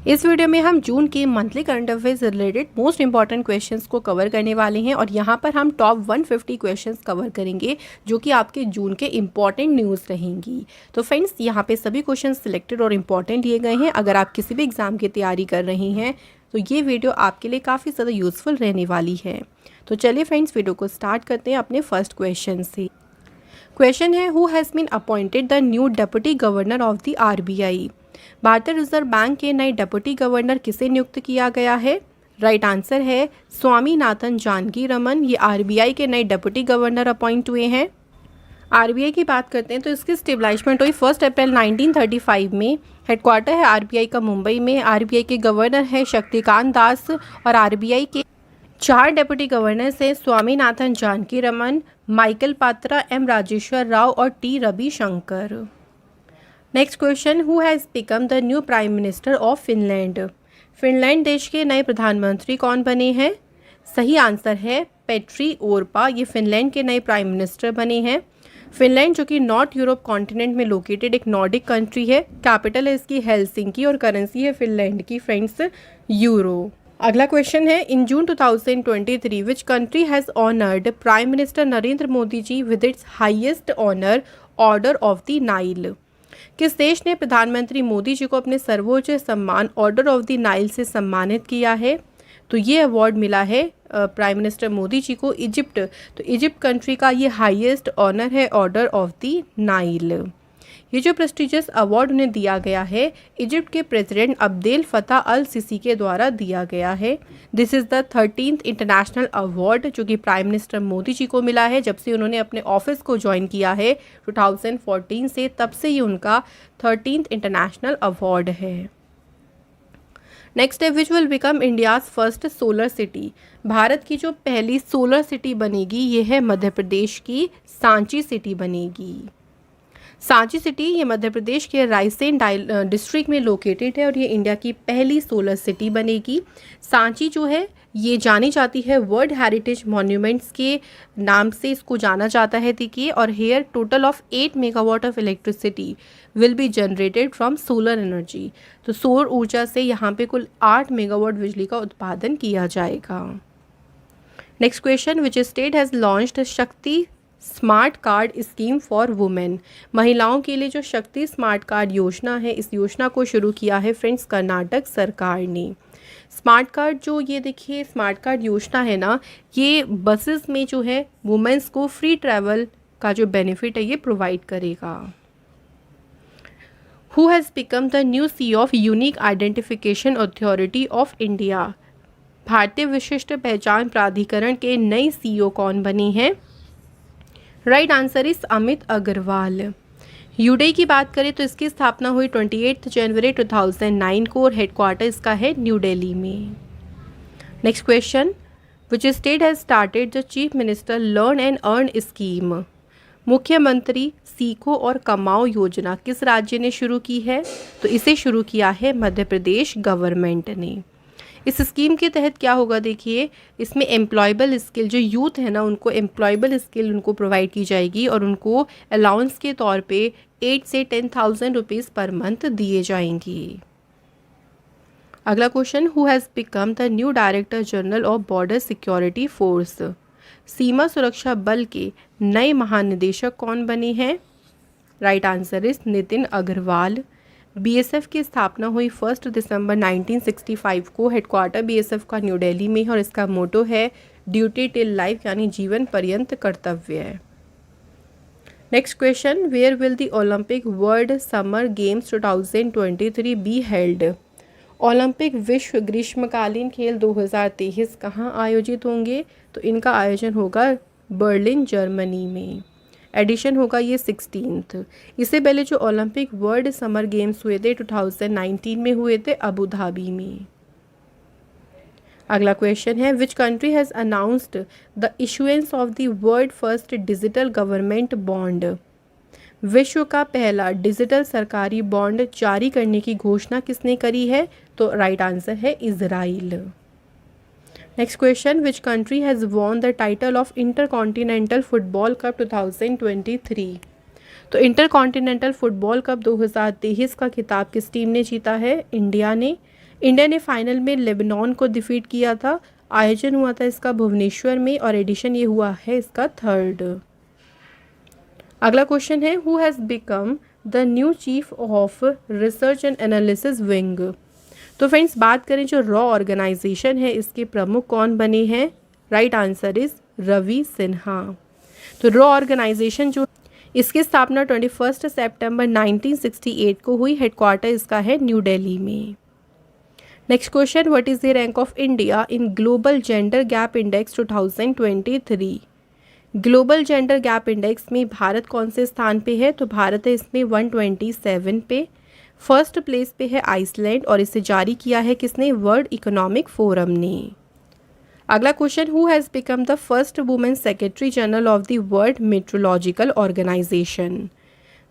इस वीडियो में हम जून के मंथली करंट अफेयर्स से रिलेटेड मोस्ट इंपॉर्टेंट क्वेश्चंस को कवर करने वाले हैं और यहाँ पर हम टॉप 150 क्वेश्चंस कवर करेंगे जो कि आपके जून के इंपॉर्टेंट न्यूज़ रहेंगी। तो फ्रेंड्स, यहाँ पे सभी क्वेश्चंस सिलेक्टेड और इम्पॉर्टेंट लिए गए हैं। अगर आप किसी भी एग्जाम की तैयारी कर रही हैं तो ये वीडियो आपके लिए काफ़ी ज़्यादा यूज़फुल रहने वाली है। तो चलिए फ्रेंड्स, वीडियो को स्टार्ट करते हैं अपने फर्स्ट क्वेश्चन से। क्वेश्चन है, who has been appointed the new deputy governor of the RBI। भारतीय रिजर्व बैंक के नए डेप्यूटी गवर्नर किसे नियुक्त किया गया है? राइट आंसर है स्वामीनाथन जानकी रमन। ये RBI के नए डेप्यूटी गवर्नर अपॉइंट हुए हैं। RBI की बात करते हैं तो इसकी स्टेबलाइजमेंट हुई 1 अप्रैल 1935 में। हेडक्वार्टर है RBI का मुंबई में। RBI के गवर्नर है शक्तिकांत दास और RBI के 4 डेप्यूटी गवर्नर्स हैं स्वामीनाथन जानकी रमन, माइकल पात्रा, M राजेश्वर राव और T Ravishankar. Next question, who has become the new prime minister of Finland. Finland देश के नए प्रधानमंत्री कौन बने हैं? सही आंसर है पेट्री ओरपा। ये फिनलैंड के नए प्राइम मिनिस्टर बने हैं। फिनलैंड जो कि नॉर्थ यूरोप कॉन्टिनेंट में लोकेटेड एक नॉर्डिक कंट्री है। कैपिटल है इसकी हेलसिंकी और करेंसी है फिनलैंड की फ्रेंड्स यूरो। अगला क्वेश्चन है, in June 2023 which country has honoured prime minister Narendra Modi ji with its highest honour order of the Nile. किस देश ने प्रधानमंत्री मोदी जी को अपने सर्वोच्च सम्मान ऑर्डर ऑफ द नाइल से सम्मानित किया है? तो ये अवार्ड मिला है प्राइम मिनिस्टर मोदी जी को इजिप्ट। तो इजिप्ट कंट्री का ये हाईएस्ट ऑनर है ऑर्डर ऑफ द नाइल। ये जो प्रेस्टिजियस अवार्ड उन्हें दिया गया है इजिप्ट के प्रेसिडेंट अब्देल फतह अल सीसी के द्वारा दिया गया है। This is the 13th international award जो कि प्राइम मिनिस्टर मोदी जी को मिला है जब से उन्होंने अपने ऑफिस को ज्वाइन किया है 2014 से। तब से ये उनका 13th इंटरनेशनल अवार्ड है। नेक्स्ट है, which will become India's first solar city. Bharat की जो पहली सोलर सिटी बनेगी ये है मध्य प्रदेश की सांची सिटी बनेगी। सांची सिटी ये मध्य प्रदेश के रायसेन डिस्ट्रिक्ट में लोकेटेड है और ये इंडिया की पहली सोलर सिटी बनेगी। सांची जो है ये जानी जाती है वर्ल्ड हेरिटेज मॉन्यूमेंट्स के नाम से इसको जाना जाता है। देखिए, और here total of 8 megawatt of electricity will be generated from solar energy. तो सौर ऊर्जा से यहाँ पे कुल 8 मेगावाट बिजली का उत्पादन किया जाएगा। Next question, which state has launched Shakti smart card scheme for women. महिलाओं के लिए जो शक्ति स्मार्ट कार्ड योजना है इस योजना को शुरू किया है फ्रेंड्स कर्नाटक सरकार ने। स्मार्ट कार्ड जो ये देखिए स्मार्ट कार्ड योजना है ना, ये बसेस में जो है वुमेन्स को फ्री ट्रैवल का जो बेनिफिट है ये प्रोवाइड करेगा। Who has become the new CEO of unique identification authority of India. भारतीय विशिष्ट पहचान प्राधिकरण के नए CEO कौन बने हैं? Right answer is Amit Agarwal. यूडे की बात करें तो इसकी स्थापना हुई 28 जनवरी 2009 को और हेडक्वार्टर इसका है न्यू दिल्ली में। Next question, which state has started the chief minister learn and earn scheme. मुख्यमंत्री सीखो और कमाओ योजना किस राज्य ने शुरू की है? तो इसे शुरू किया है मध्य प्रदेश गवर्नमेंट ने। इस स्कीम के तहत क्या होगा, देखिए इसमें एम्प्लॉयबल स्किल जो यूथ है ना उनको एम्प्लॉयबल स्किल उनको प्रोवाइड की जाएगी और उनको अलाउंस के तौर पे 8 से 10,000 रुपीज़ पर मंथ दिए जाएंगे। अगला question, who has become the new director general of border security force. सीमा सुरक्षा बल के नए महानिदेशक कौन बने हैं? Right answer is Nitin Agarwal. BSF की स्थापना हुई 1 दिसंबर 1965 को। हेडक्वार्टर BSF का न्यू दिल्ली में है और इसका मोटो है ड्यूटी टिल लाइफ यानी जीवन पर्यंत कर्तव्य है। Next question, where will the Olympic world summer games 2023 be held. Olympic विश्व ग्रीष्मकालीन खेल 2023 कहाँ आयोजित होंगे? तो इनका आयोजन होगा बर्लिन जर्मनी में। एडिशन होगा ये 16th। इससे पहले जो ओलंपिक वर्ल्ड समर गेम्स हुए थे 2019 में हुए थे अबू धाबी में। अगला क्वेश्चन है, which country has announced the issuance of the world first digital government bond. विश्व का पहला डिजिटल सरकारी बॉन्ड जारी करने की घोषणा किसने करी है? तो राइट आंसर है Israel. Next question, which country has won the title of intercontinental football cup 2023। तो इंटरकॉन्टिनेंटल फुटबॉल कप 2023 का खिताब किस टीम ने जीता है? इंडिया ने। इंडिया ने फाइनल में लेबनान को डिफीट किया था। आयोजन हुआ था इसका भुवनेश्वर में और एडिशन ये हुआ है इसका 3rd। अगला क्वेश्चन है who has become the new chief of research and analysis wing. तो फ्रेंड्स बात करें जो रॉ ऑर्गेनाइजेशन है इसके प्रमुख कौन बने हैं, right answer is Ravi Sinha. तो रॉ ऑर्गेनाइजेशन जो इसकी स्थापना 21 सितंबर 1968 को हुई, हेडक्वार्टर इसका है न्यू दिल्ली में। Next question, what is the rank of India in global gender gap index 2023। Global gender gap index में भारत कौन से स्थान पे है, तो भारत है इसमें 127 पे। फर्स्ट प्लेस पे है आइसलैंड और इसे जारी किया है किसने, वर्ल्ड इकोनॉमिक फोरम ने। अगला question, who has become the first women secretary general of the world meteorological organisation.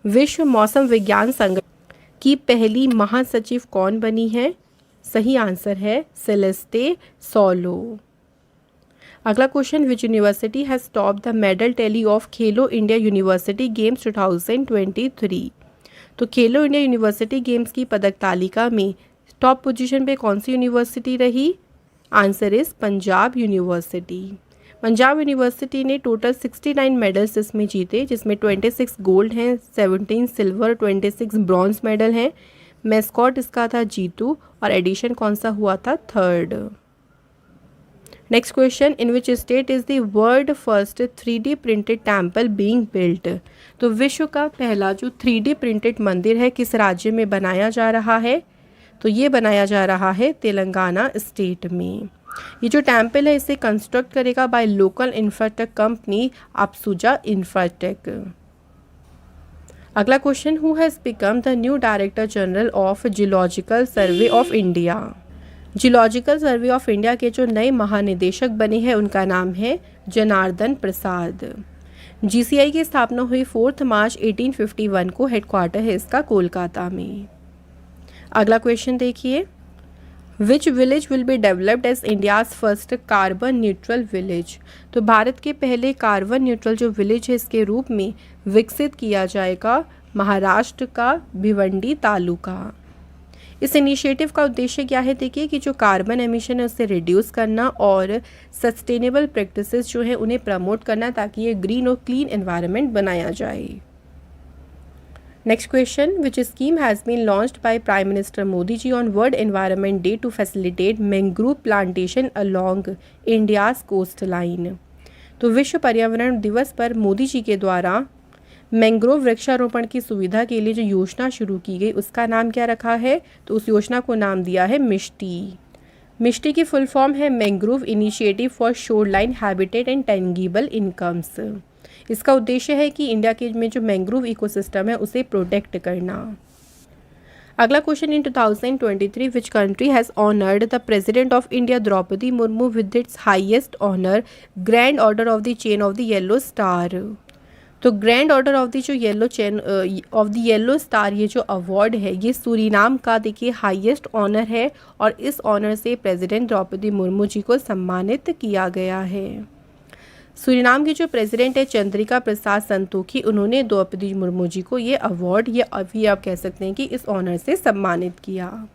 विश्व मौसम विज्ञान संगठन की पहली महासचिव कौन बनी है, सही आंसर है सेलेस्टे सोलो। अगला question, which university has top the medal tally of Khelo India university games 2023। तो खेलो इंडिया यूनिवर्सिटी गेम्स की पदक तालिका में टॉप पोजीशन पे कौन सी यूनिवर्सिटी रही, answer is Punjab university. Punjab university ने टोटल 69 मेडल्स इसमें जीते, जिसमें 26 गोल्ड हैं, 17 सिल्वर, 26 ब्रॉन्ज मेडल हैं। मैस्कॉट इसका था जीतू और एडिशन कौन सा हुआ था, 3rd। Next question, in which state is the world first 3D printed temple being built. तो विश्व का पहला जो 3D प्रिंटेड मंदिर है किस राज्य में बनाया जा रहा है, तो ये बनाया जा रहा है तेलंगाना स्टेट में। ये जो टेम्पल है इसे कंस्ट्रक्ट करेगा by local infratech company Apsuja infratech. अगला question, who has become the new director general of geological survey of India. Geological survey of India के जो नए महानिदेशक बने हैं उनका नाम है जनार्दन प्रसाद। GCI की स्थापना हुई 4 मार्च 1851 को, हेडक्वार्टर है इसका कोलकाता में। अगला क्वेश्चन देखिए, which village will be developed as India's first carbon neutral village. तो भारत के पहले कार्बन न्यूट्रल जो विलेज है इसके रूप में विकसित किया जाएगा महाराष्ट्र का भिवंडी तालुका। इस इनिशिएटिव का उद्देश्य क्या है, देखिए कि जो कार्बन एमिशन है उसे रिड्यूस करना और सस्टेनेबल प्रैक्टिसेस जो है उन्हें प्रमोट करना ताकि ये ग्रीन और क्लीन एनवायरनमेंट बनाया जाए। Next question, which scheme has been launched by prime minister Modi ji on world environment day to facilitate mangrove plantation along India's coastline. तो विश्व पर्यावरण दिवस पर मोदी जी के द्वारा मैंग्रोव वृक्षारोपण की सुविधा के लिए जो योजना शुरू की गई उसका नाम क्या रखा है, तो उस योजना को नाम दिया है मिष्टी। मिष्टी की फुल फॉर्म है mangrove initiative for shoreline habitat and tangible incomes. इसका उद्देश्य है कि इंडिया के में जो मैंग्रोव इकोसिस्टम है उसे प्रोटेक्ट करना। अगला question, in 2023 which country has honoured the president of India Droupadi Murmu with its highest honour grand order of the chain of the yellow star. तो ग्रैंड ऑर्डर ऑफ द जो yellow chain of the yellow star ये जो award है ये Suriname का देखिए highest honour है और इस ऑनर से प्रेसिडेंट द्रौपदी मुर्मू जी को सम्मानित किया गया है। सूरीनाम के जो प्रेसिडेंट है चंद्रिका प्रसाद संतोखी, उन्होंने द्रौपदी मुर्मू जी को ये अवार्ड या अभी आप कह सकते हैं कि इस ऑनर से सम्मानित किया।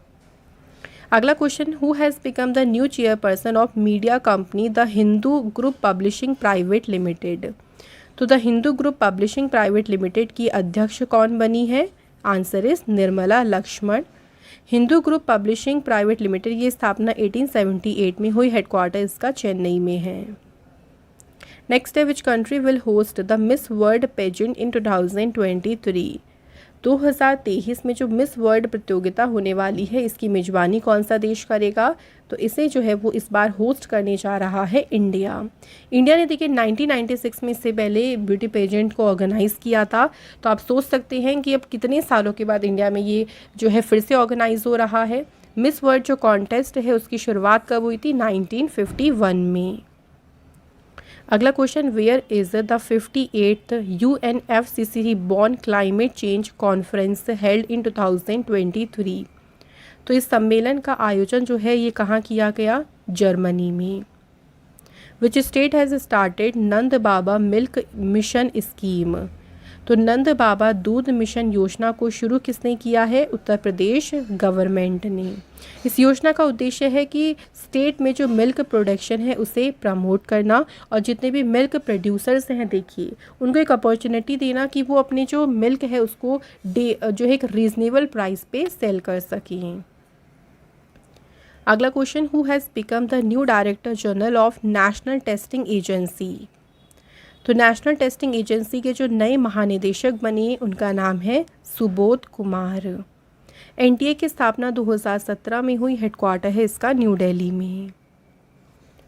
अगला question, who has become the new chairperson of media company the Hindu group publishing private limited. तो the Hindu group publishing private limited की अध्यक्ष कौन बनी है, answer is Nirmala Lakshman. Hindu group publishing private limited की स्थापना 1878 में हुई, हेडक्वार्टर इसका चेन्नई में है। नेक्स्ट है, which country will host the miss world pageant in 2023। 2023 में जो मिस वर्ल्ड प्रतियोगिता होने वाली है इसकी मेजबानी कौन सा देश करेगा, तो इसे जो है वो इस बार होस्ट करने जा रहा है इंडिया। इंडिया ने देखिए 1996 में इससे पहले ब्यूटी पेजेंट को ऑर्गेनाइज़ किया था, तो आप सोच सकते हैं कि अब कितने सालों के बाद इंडिया में ये जो है फिर से ऑर्गेनाइज हो रहा है। मिस वर्ल्ड जो कॉन्टेस्ट है उसकी शुरुआत कब हुई थी, 1951 में। अगला question, where is the 58th UNFCCC Bonn climate change conference held in 2023। तो इस सम्मेलन का आयोजन जो है ये कहाँ किया गया, जर्मनी में। विच state has started Nand Baba milk mission scheme. तो नंद बाबा दूध मिशन योजना को शुरू किसने किया है? उत्तर प्रदेश गवर्नमेंट ने। इस योजना का उद्देश्य है कि स्टेट में जो मिल्क प्रोडक्शन है उसे प्रमोट करना और जितने भी मिल्क प्रोड्यूसर्स हैं देखिए उनको एक अपॉर्चुनिटी देना कि वो अपने जो मिल्क है उसको जो है एक रीजनेबल प्राइस पे सेल कर सकें। अगला question, who has become the new director general of national testing agency? तो नेशनल टेस्टिंग एजेंसी के जो नए महानिदेशक बने उनका नाम है सुबोध कुमार। एनटीए की स्थापना 2017 में हुई, हेडक्वार्टर है इसका न्यू दिल्ली में।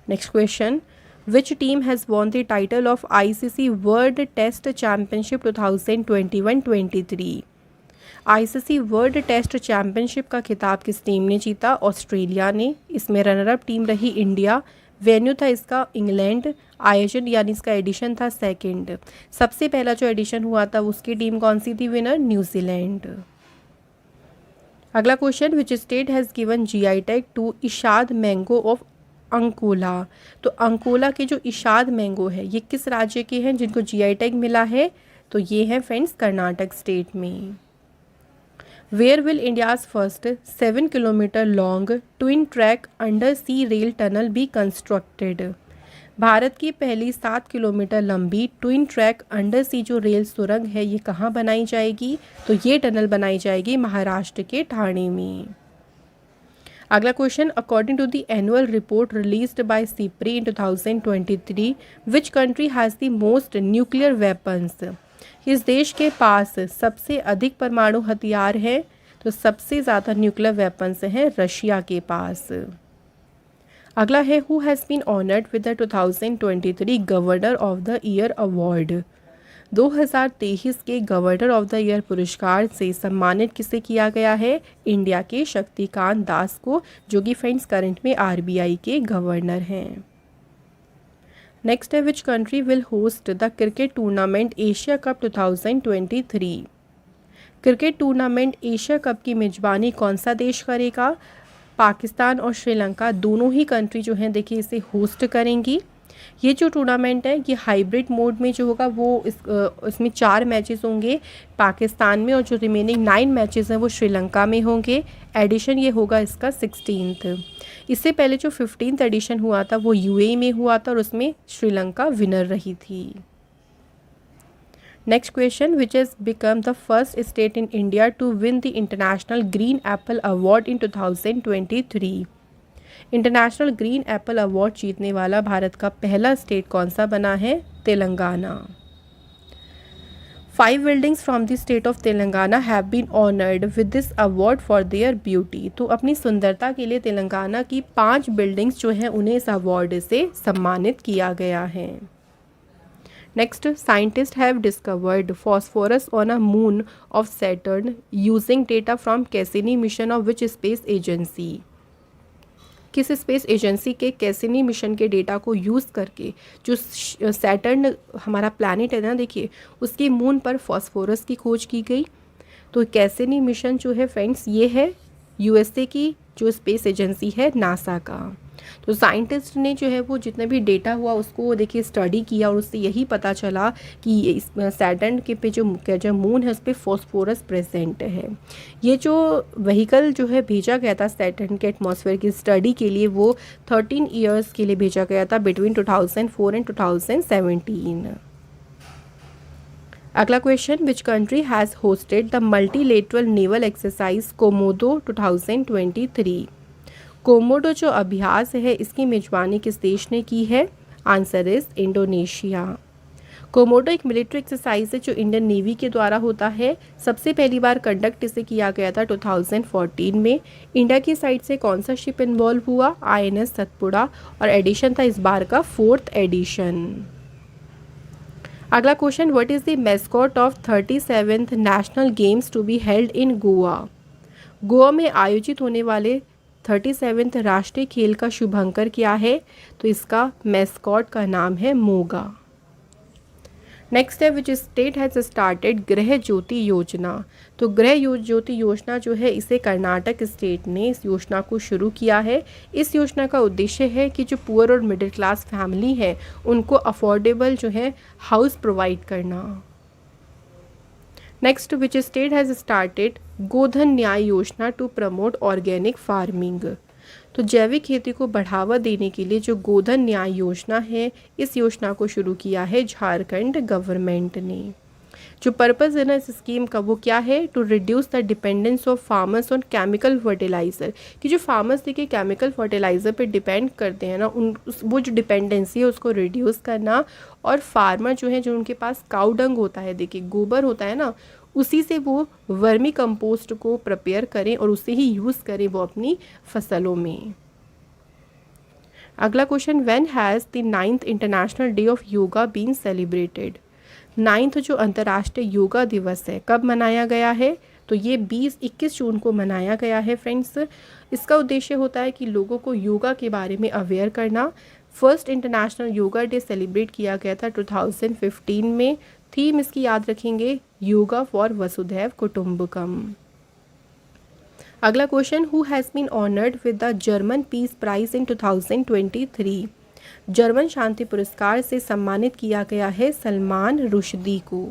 Next question, which team has won the title of ICC world test championship 2021-23? ICC world test championship का खिताब किस टीम ने जीता? ऑस्ट्रेलिया ने। इसमें रनरअप टीम रही इंडिया। वेन्यू था इसका इंग्लैंड। आयोजन यानी इसका एडिशन था सेकंड। सबसे पहला जो एडिशन हुआ था उसकी टीम कौन सी थी? Winner New Zealand. अगला question, which state has given GI tag to Ishad mango of Ankola? तो अंकोला के जो इशाद मैंगो है ये किस राज्य के हैं जिनको जीआई टैग मिला है? तो ये हैं फ्रेंड्स कर्नाटक स्टेट में। Where will India's first 7 kilometre long twin track under sea rail tunnel be constructed? भारत की पहली 7 किलोमीटर लंबी ट्विन ट्रैक अंडर सी जो रेल सुरंग है ये कहाँ बनाई जाएगी? तो ये टनल बनाई जाएगी महाराष्ट्र के ठाणे में। अगला question, according to the annual report released by SIPRI in 2023 which country has the most nuclear weapons? किस देश के पास सबसे अधिक परमाणु हथियार हैं? तो सबसे ज़्यादा न्यूक्लियर वेपन्स हैं रशिया के पास। अगला है, who has been honoured with the 2023 governor of the year award? 2023 के गवर्नर ऑफ द ईयर पुरस्कार से सम्मानित किसे किया गया है? इंडिया के शक्तिकांत दास को, जो कि फ्रेंड्स करंट में आरबीआई के गवर्नर हैं। नेक्स्ट है, which country will host the cricket tournament Asia cup 2023? Cricket tournament Asia cup की मेजबानी कौन सा देश करेगा? पाकिस्तान और श्रीलंका दोनों ही कंट्री जो हैं देखिए इसे होस्ट करेंगी। ये जो टूर्नामेंट है ये हाइब्रिड मोड में जो होगा वो इसमें 4 मैचेस होंगे पाकिस्तान में और जो रिमेनिंग 9 मैचेस हैं वो श्रीलंका में होंगे। एडिशन ये होगा इसका 16th। इससे पहले जो 15th एडिशन हुआ था वो यूएई में हुआ था और उसमें श्रीलंका विनर रही थी। Next question, which has become the first state in India to win the international green apple award in 2023? International green apple award जीतने वाला भारत का पहला स्टेट कौन सा बना है? Telangana. 5 buildings from the state of Telangana have been honoured with this award for their beauty. तो अपनी सुंदरता के लिए तेलंगाना की 5 बिल्डिंग्स जो हैं उन्हें इस अवार्ड से सम्मानित किया गया है। Next, scientist have discovered phosphorus on a moon of Saturn using data from Cassini mission of which space agency? किस स्पेस एजेंसी के कैसिनी मिशन के डेटा को यूज़ करके जो सैटर्न हमारा प्लैनेट है ना देखिए उसके मून पर फॉस्फोरस की खोज की गई। तो कैसिनी मिशन जो है फ्रेंड्स ये है यूएसए की जो स्पेस एजेंसी है नासा का। तो साइंटिस्ट ने जो है वो जितने भी डेटा हुआ उसको देखिए स्टडी किया और उससे यही पता चला कि इस सैटर्न के पे जो मून है उस पर फॉस्फोरस प्रेजेंट है। ये जो व्हीकल जो है भेजा गया था सैटर्न के एटमॉस्फेयर की स्टडी के लिए वो 13 ईयर्स के लिए भेजा गया था बिटवीन 2004 एंड 2017। अगला question, which country has hosted the multilateral naval exercise Komodo 2023? Komodo जो अभ्यास है इसकी मेजबानी किस देश ने की है? Answer is Indonesia. कोमोडो एक मिलिट्री एक्सरसाइज है जो इंडियन नेवी के द्वारा होता है। सबसे पहली बार कंडक्ट इसे किया गया था 2014 में। इंडिया की साइड से कौन सा शिप इन्वॉल्व हुआ? INS सतपुड़ा और एडिशन था इस बार का 4th एडिशन। अगला question, what is the mascot of 37th national games to be held in Goa? Goa में आयोजित होने वाले 37वें राष्ट्रीय खेल का शुभंकर क्या है? तो इसका मैस्कॉट का नाम है मोगा। नेक्स्ट है, विच स्टेट हैज़ स्टार्टेड गृह ज्योति योजना? तो गृह ज्योति योजना जो है इसे कर्नाटक स्टेट ने इस योजना को शुरू किया है। इस योजना का उद्देश्य है कि जो पुअर और मिडिल क्लास फैमिली है उनको अफोर्डेबल जो है हाउस प्रोवाइड करना। Next, which state has started Godhan Nyay Yojana to promote organic farming. तो जैविक खेती को बढ़ावा देने के लिए जो गोधन न्याय योजना है, इस योजना को शुरू किया है झारखंड गवर्नमेंट ने। जो पर्पज़ है ना इस स्कीम का, वो क्या है, to reduce the dependence of farmers on chemical fertiliser. कि जो फार्मर्स देखिए केमिकल फर्टिलाइज़र पे डिपेंड करते हैं ना, वो जो डिपेंडेंसी है उसको रिड्यूस करना, और फार्मर जो है, जो उनके पास काऊ डंग होता है, देखिए गोबर होता है ना, उसी से वो वर्मी कंपोस्ट को प्रिपेयर करें और उसे ही यूज़ करें वो अपनी फसलों में। अगला question, when has the 9th international day of yoga been celebrated. 9th जो अंतर्राष्ट्रीय योगा दिवस है, कब मनाया गया है, तो ये 21 जून को मनाया गया है फ्रेंड्स। इसका उद्देश्य होता है कि लोगों को योगा के बारे में अवेयर करना। First international yoga day celebrate किया गया था 2015 में। थीम इसकी याद रखेंगे, योगा फॉर वसुधैव कुटुंबकम। अगला question, who has been honoured with the German peace prize in 2023। जर्मन शांति पुरस्कार से सम्मानित किया गया है सलमान रुश्दी को।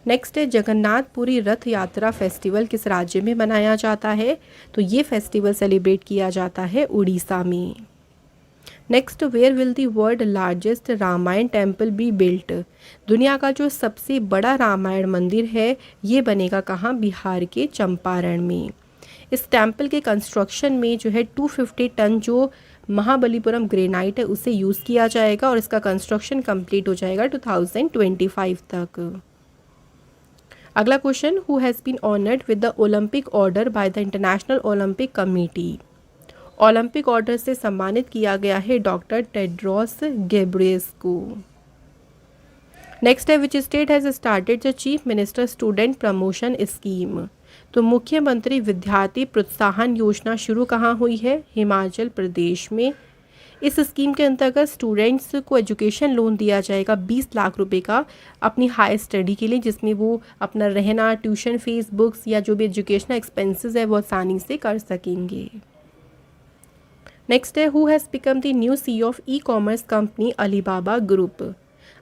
नेक्स्ट है, जगन्नाथपुरी रथ यात्रा फेस्टिवल किस राज्य में मनाया जाता है, तो ये फेस्टिवल सेलिब्रेट किया जाता है उड़ीसा में। Next, where will the world largest Ramayan temple be built. दुनिया का जो सबसे बड़ा रामायण मंदिर है, ये बनेगा कहाँ, बिहार के चंपारण में। इस टेम्पल के कंस्ट्रक्शन में जो है 250 टन जो महाबलीपुरम ग्रेनाइट है उसे यूज़ किया जाएगा, और इसका कंस्ट्रक्शन कंप्लीट हो जाएगा 2025 तक। अगला question, who has been honoured with the Olympic order by the international Olympic committee. Olympic order से सम्मानित किया गया है डॉक्टर टेड्रोस गेब्रेयेसस को। नेक्स्ट है, which state has started the chief minister student promotion scheme. तो मुख्यमंत्री विद्यार्थी प्रोत्साहन योजना शुरू कहाँ हुई है, हिमाचल प्रदेश में। इस स्कीम के अंतर्गत स्टूडेंट्स को एजुकेशन लोन दिया जाएगा 20 लाख रुपए का अपनी हाई स्टडी के लिए, जिसमें वो अपना रहना, ट्यूशन फीस, बुक्स या जो भी एजुकेशनल एक्सपेंसेस है वो आसानी से कर सकेंगे। नेक्स्ट है, who has become the new CEO of e commerce company Alibaba group.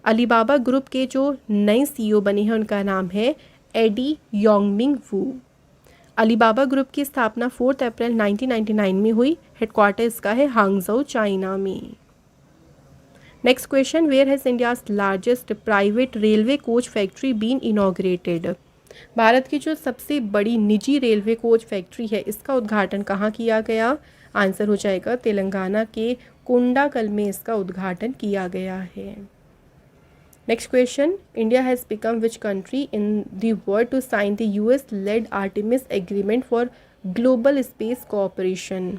Alibaba group के जो नए CEO बने हैं उनका नाम है एडी योंगमिंग वू। अलीबाबा ग्रुप की स्थापना 4 अप्रैल 1999 में हुई। हेडक्वार्टर इसका है हांगझोउ, चाइना में। Next question, where has India's largest private railway coach factory been inaugurated. Bharat की जो सबसे बड़ी निजी रेलवे कोच फैक्ट्री है, इसका उद्घाटन कहाँ किया गया, आंसर हो जाएगा तेलंगाना के कोंडाकल में इसका उद्घाटन किया गया है। Next question, India has become which country in the world to sign the US led Artemis agreement for global space cooperation.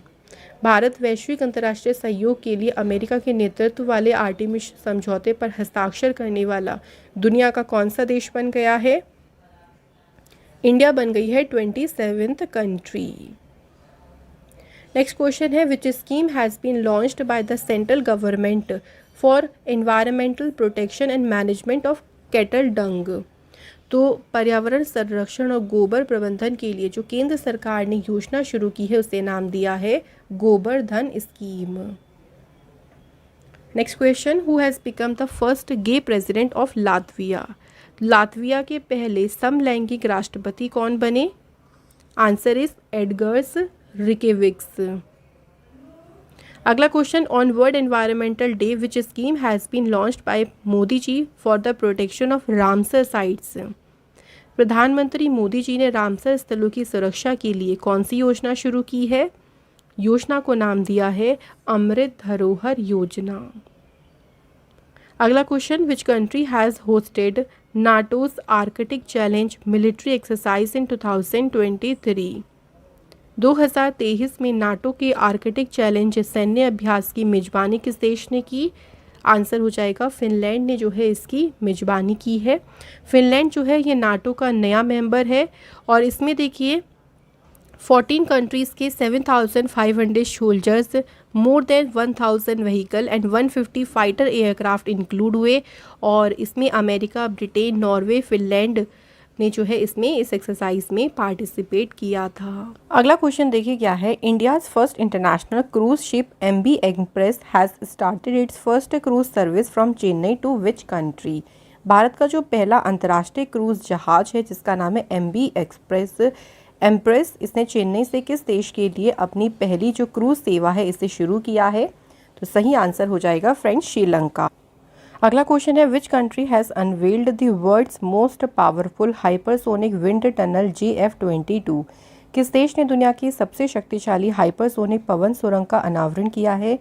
Bharat वैश्विक अंतर्राष्ट्रीय सहयोग के लिए अमेरिका के नेतृत्व वाले आर्टेमिस समझौते पर हस्ताक्षर करने वाला दुनिया का कौन सा देश बन गया है, इंडिया बन गई है 27th कंट्री। नेक्स्ट क्वेश्चन है, which scheme has been launched by the central government for environmental protection and management of cattle dung. तो पर्यावरण संरक्षण और गोबर प्रबंधन के लिए जो केंद्र सरकार ने योजना शुरू की है उसे नाम दिया है Gobar Dhan scheme. Next question, who has become the first gay president of Latvia. Latvia के पहले समलैंगिक राष्ट्रपति कौन बने, आंसर इज एडगर्स रिकेविक्स। अगला question, on world environmental day which scheme has been launched by Modi ji for the protection of Ramsar sites. प्रधानमंत्री मोदी जी ने Ramsar स्थलों की सुरक्षा के लिए कौन सी योजना शुरू की है, योजना को नाम दिया है अमृत धरोहर योजना। अगला question, which country has hosted नाटोज Arctic challenge military exercise in 2023। 2023 में नाटो के आर्कटिक चैलेंज सैन्य अभ्यास की मेजबानी किस देश ने की, आंसर हो जाएगा फिनलैंड ने जो है इसकी मेजबानी की है। फिनलैंड जो है ये नाटो का नया मेंबर है और इसमें देखिए 14 कंट्रीज़ के 7,500 soldiers, more than 1,000 vehicle and 150 fighter aircraft include हुए और इसमें अमेरिका, ब्रिटेन, नॉर्वे, फिनलैंड ने जो है इसमें इस एक्सरसाइज में पार्टिसिपेट किया था। अगला क्वेश्चन देखिए क्या है, India's first international cruise ship MV express has started its first cruise service from Chennai to which country. Bharat का जो पहला अंतर्राष्ट्रीय क्रूज जहाज है जिसका नाम है MV एम्प्रेस, इसने चेन्नई से किस देश के लिए अपनी पहली जो क्रूज सेवा है इसे शुरू किया है? तो सही आंसर हो जाएगा फ्रेंड्स श्रीलंका। अगला क्वेश्चन है which country has unveiled the world's most powerful hypersonic wind tunnel JF-22? किस देश ने दुनिया की सबसे शक्तिशाली हाइपरसोनिक पवन सुरंग का अनावरण किया है?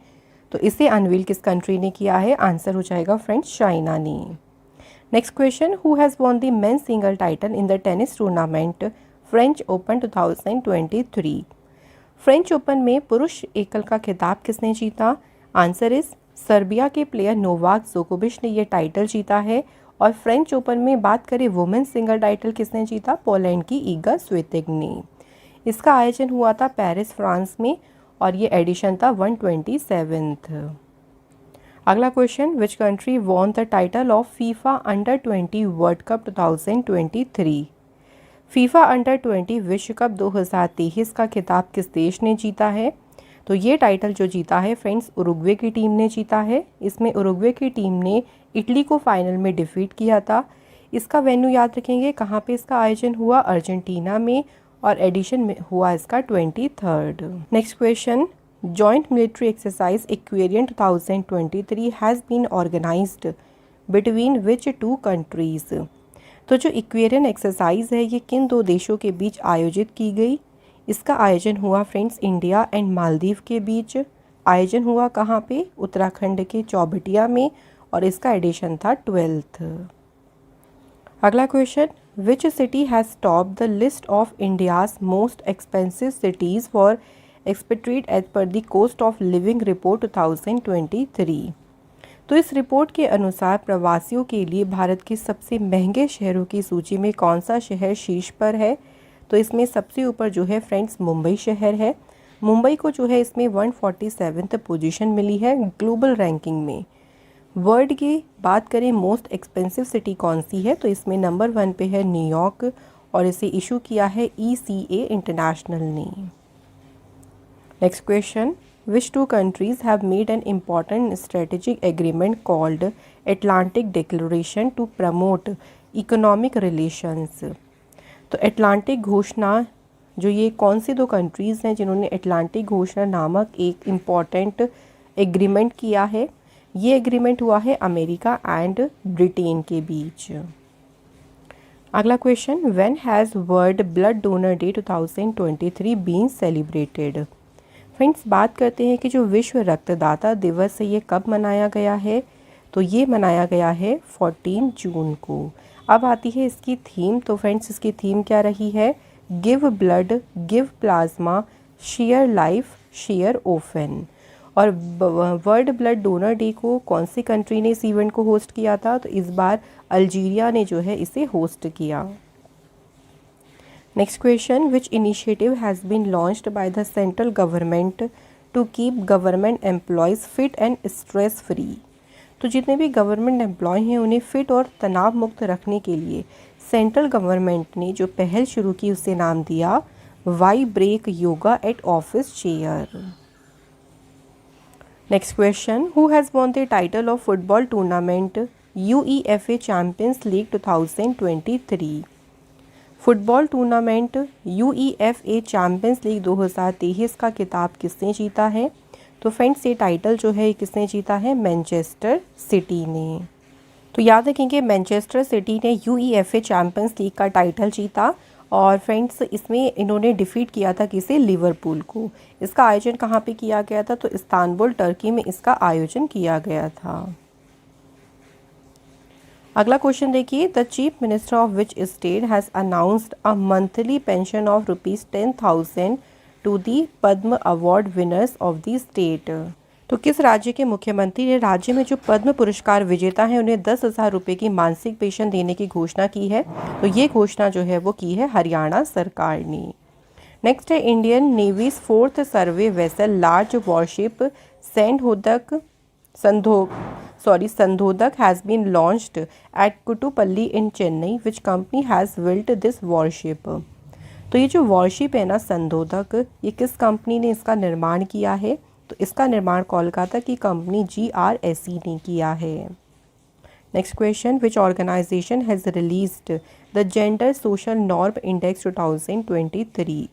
तो इसे अनवील किस कंट्री ने किया है? आंसर हो जाएगा फ्रेंड्स चाइना ने। Next question, who has won the men single title in the tennis tournament French open 2023? French open में पुरुष एकल का खिताब किसने जीता? आंसर इज सर्बिया के प्लेयर नोवाक जोकोविच ने यह टाइटल जीता है। और फ्रेंच ओपन में बात करें वुमेन्स सिंगल टाइटल किसने जीता? पोलैंड की ईगा स्वितेक ने। इसका आयोजन हुआ था पेरिस फ्रांस में और ये एडिशन था 127th। अगला question, which country won the title of FIFA under twenty world cup 2023? FIFA under twenty विश्व कप 2023 का खिताब किस देश ने जीता है? तो ये टाइटल जो जीता है फ्रेंड्स उरुग्वे की टीम ने जीता है। इसमें उरुग्वे की टीम ने इटली को फाइनल में डिफीट किया था। इसका वेन्यू याद रखेंगे, कहाँ पे इसका आयोजन हुआ? अर्जेंटीना में, और एडिशन में हुआ इसका 23rd। Next question, joint military exercise Ekuverin 2023 has been organised between which two countries? तो जो इक्वेरियन एक्सरसाइज है ये किन दो देशों के बीच आयोजित की गई? इसका आयोजन हुआ फ्रेंड्स इंडिया एंड मालदीव के बीच। आयोजन हुआ कहाँ पे? उत्तराखंड के चौबटिया में, और इसका एडिशन था 12th। अगला question, which city has top the list of India's most expensive cities for expatriate as per the cost of living report 2023? तो इस रिपोर्ट के अनुसार प्रवासियों के लिए भारत के सबसे महंगे शहरों की सूची में कौन सा शहर शीर्ष पर है? तो इसमें सबसे ऊपर जो है फ्रेंड्स मुंबई शहर है। मुंबई को जो है इसमें 147th पोजीशन मिली है ग्लोबल रैंकिंग में। वर्ल्ड की बात करें मोस्ट एक्सपेंसिव सिटी कौन सी है? तो इसमें नंबर 1 पे है न्यूयॉर्क, और इसे इशू किया है ECA इंटरनेशनल ने। Next question, which two countries have made an important strategic agreement called Atlantic Declaration to promote economic relations? तो एटलांटिक घोषणा, जो ये कौन सी दो कंट्रीज़ हैं जिन्होंने एटलांटिक घोषणा नामक एक इम्पॉर्टेंट एग्रीमेंट किया है? ये एग्रीमेंट हुआ है अमेरिका एंड ब्रिटेन के बीच। अगला question, when has world blood donor day 2023 been celebrated? Friends बात करते हैं कि जो विश्व रक्तदाता दिवस है ये कब मनाया गया है? तो ये मनाया गया है 14 जून को। अब आती है इसकी थीम। तो फ्रेंड्स इसकी थीम क्या रही है? Give blood, give plasma, share life, share often. और वर्ल्ड ब्लड डोनर डे को कौन सी कंट्री ने इस इवेंट को होस्ट किया था? तो इस बार अल्जीरिया ने जो है इसे होस्ट किया। Next question, which initiative has been launched by the central government to keep government employees fit and stress free? तो जितने भी गवर्नमेंट एम्प्लॉय हैं उन्हें फिट और तनाव मुक्त रखने के लिए सेंट्रल गवर्नमेंट ने जो पहल शुरू की उसे नाम दिया Y break yoga at office chair. Next question, who has won the title of football tournament UEFA champions league 2023? Football tournament UEFA champions league 2023 का खिताब किसने जीता है? तो फ्रेंड्स ये टाइटल जो है किसने जीता है? मैनचेस्टर सिटी ने। तो याद रखेंगे मैनचेस्टर सिटी ने UEFA चैम्पियंस लीग का टाइटल जीता, और फ्रेंड्स इसमें इन्होंने डिफीट किया था किसे? लिवरपूल को। इसका आयोजन कहाँ पे किया गया था? तो इस्तांबुल टर्की में इसका आयोजन किया गया था। अगला क्वेश्चन देखिए, the chief minister of which state has announced a monthly pension of ₹10,000 to the Padma award winners of the state? तो किस राज्य के मुख्यमंत्री ने राज्य में जो पद्म पुरस्कार विजेता हैं उन्हें 10,000 रुपये की मासिक पेंशन देने की घोषणा की है? तो ये घोषणा जो है वो की है हरियाणा सरकार ने। नेक्स्ट है, Indian navy's 4th survey vessel large warship संधोदक has been launched at Kattupalli in Chennai, which company has built this warship? तो ये जो वॉरशिप है ना संधोदक, ये किस कंपनी ने इसका निर्माण किया है? तो इसका निर्माण कोलकाता की कंपनी GRSE ने किया है। Next question, which organisation has released the gender social norm index 2023?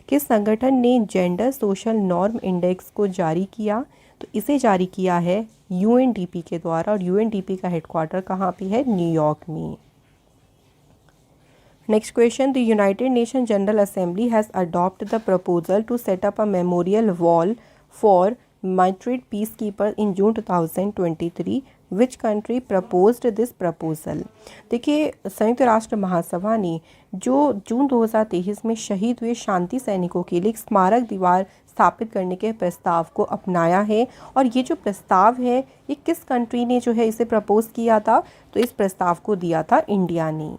किस संगठन ने जेंडर सोशल नॉर्म इंडेक्स को जारी किया? तो इसे जारी किया है यूएनडीपी के द्वारा, और यूएनडीपी का हेडक्वार्टर कहाँ पे है? न्यूयॉर्क में। Next question, the United nation general assembly has adopt the proposal to set up a memorial wall for martyred peace keeper in June 2023. Which country proposed this proposal? देखिए, संयुक्त राष्ट्र महासभा ने जो जून 2023 में शहीद हुए शांति सैनिकों के लिए एक स्मारक दीवार स्थापित करने के प्रस्ताव को अपनाया है, और ये जो प्रस्ताव है ये किस कंट्री ने जो है इसे प्रपोज किया था? तो इस प्रस्ताव को दिया था इंडिया ने।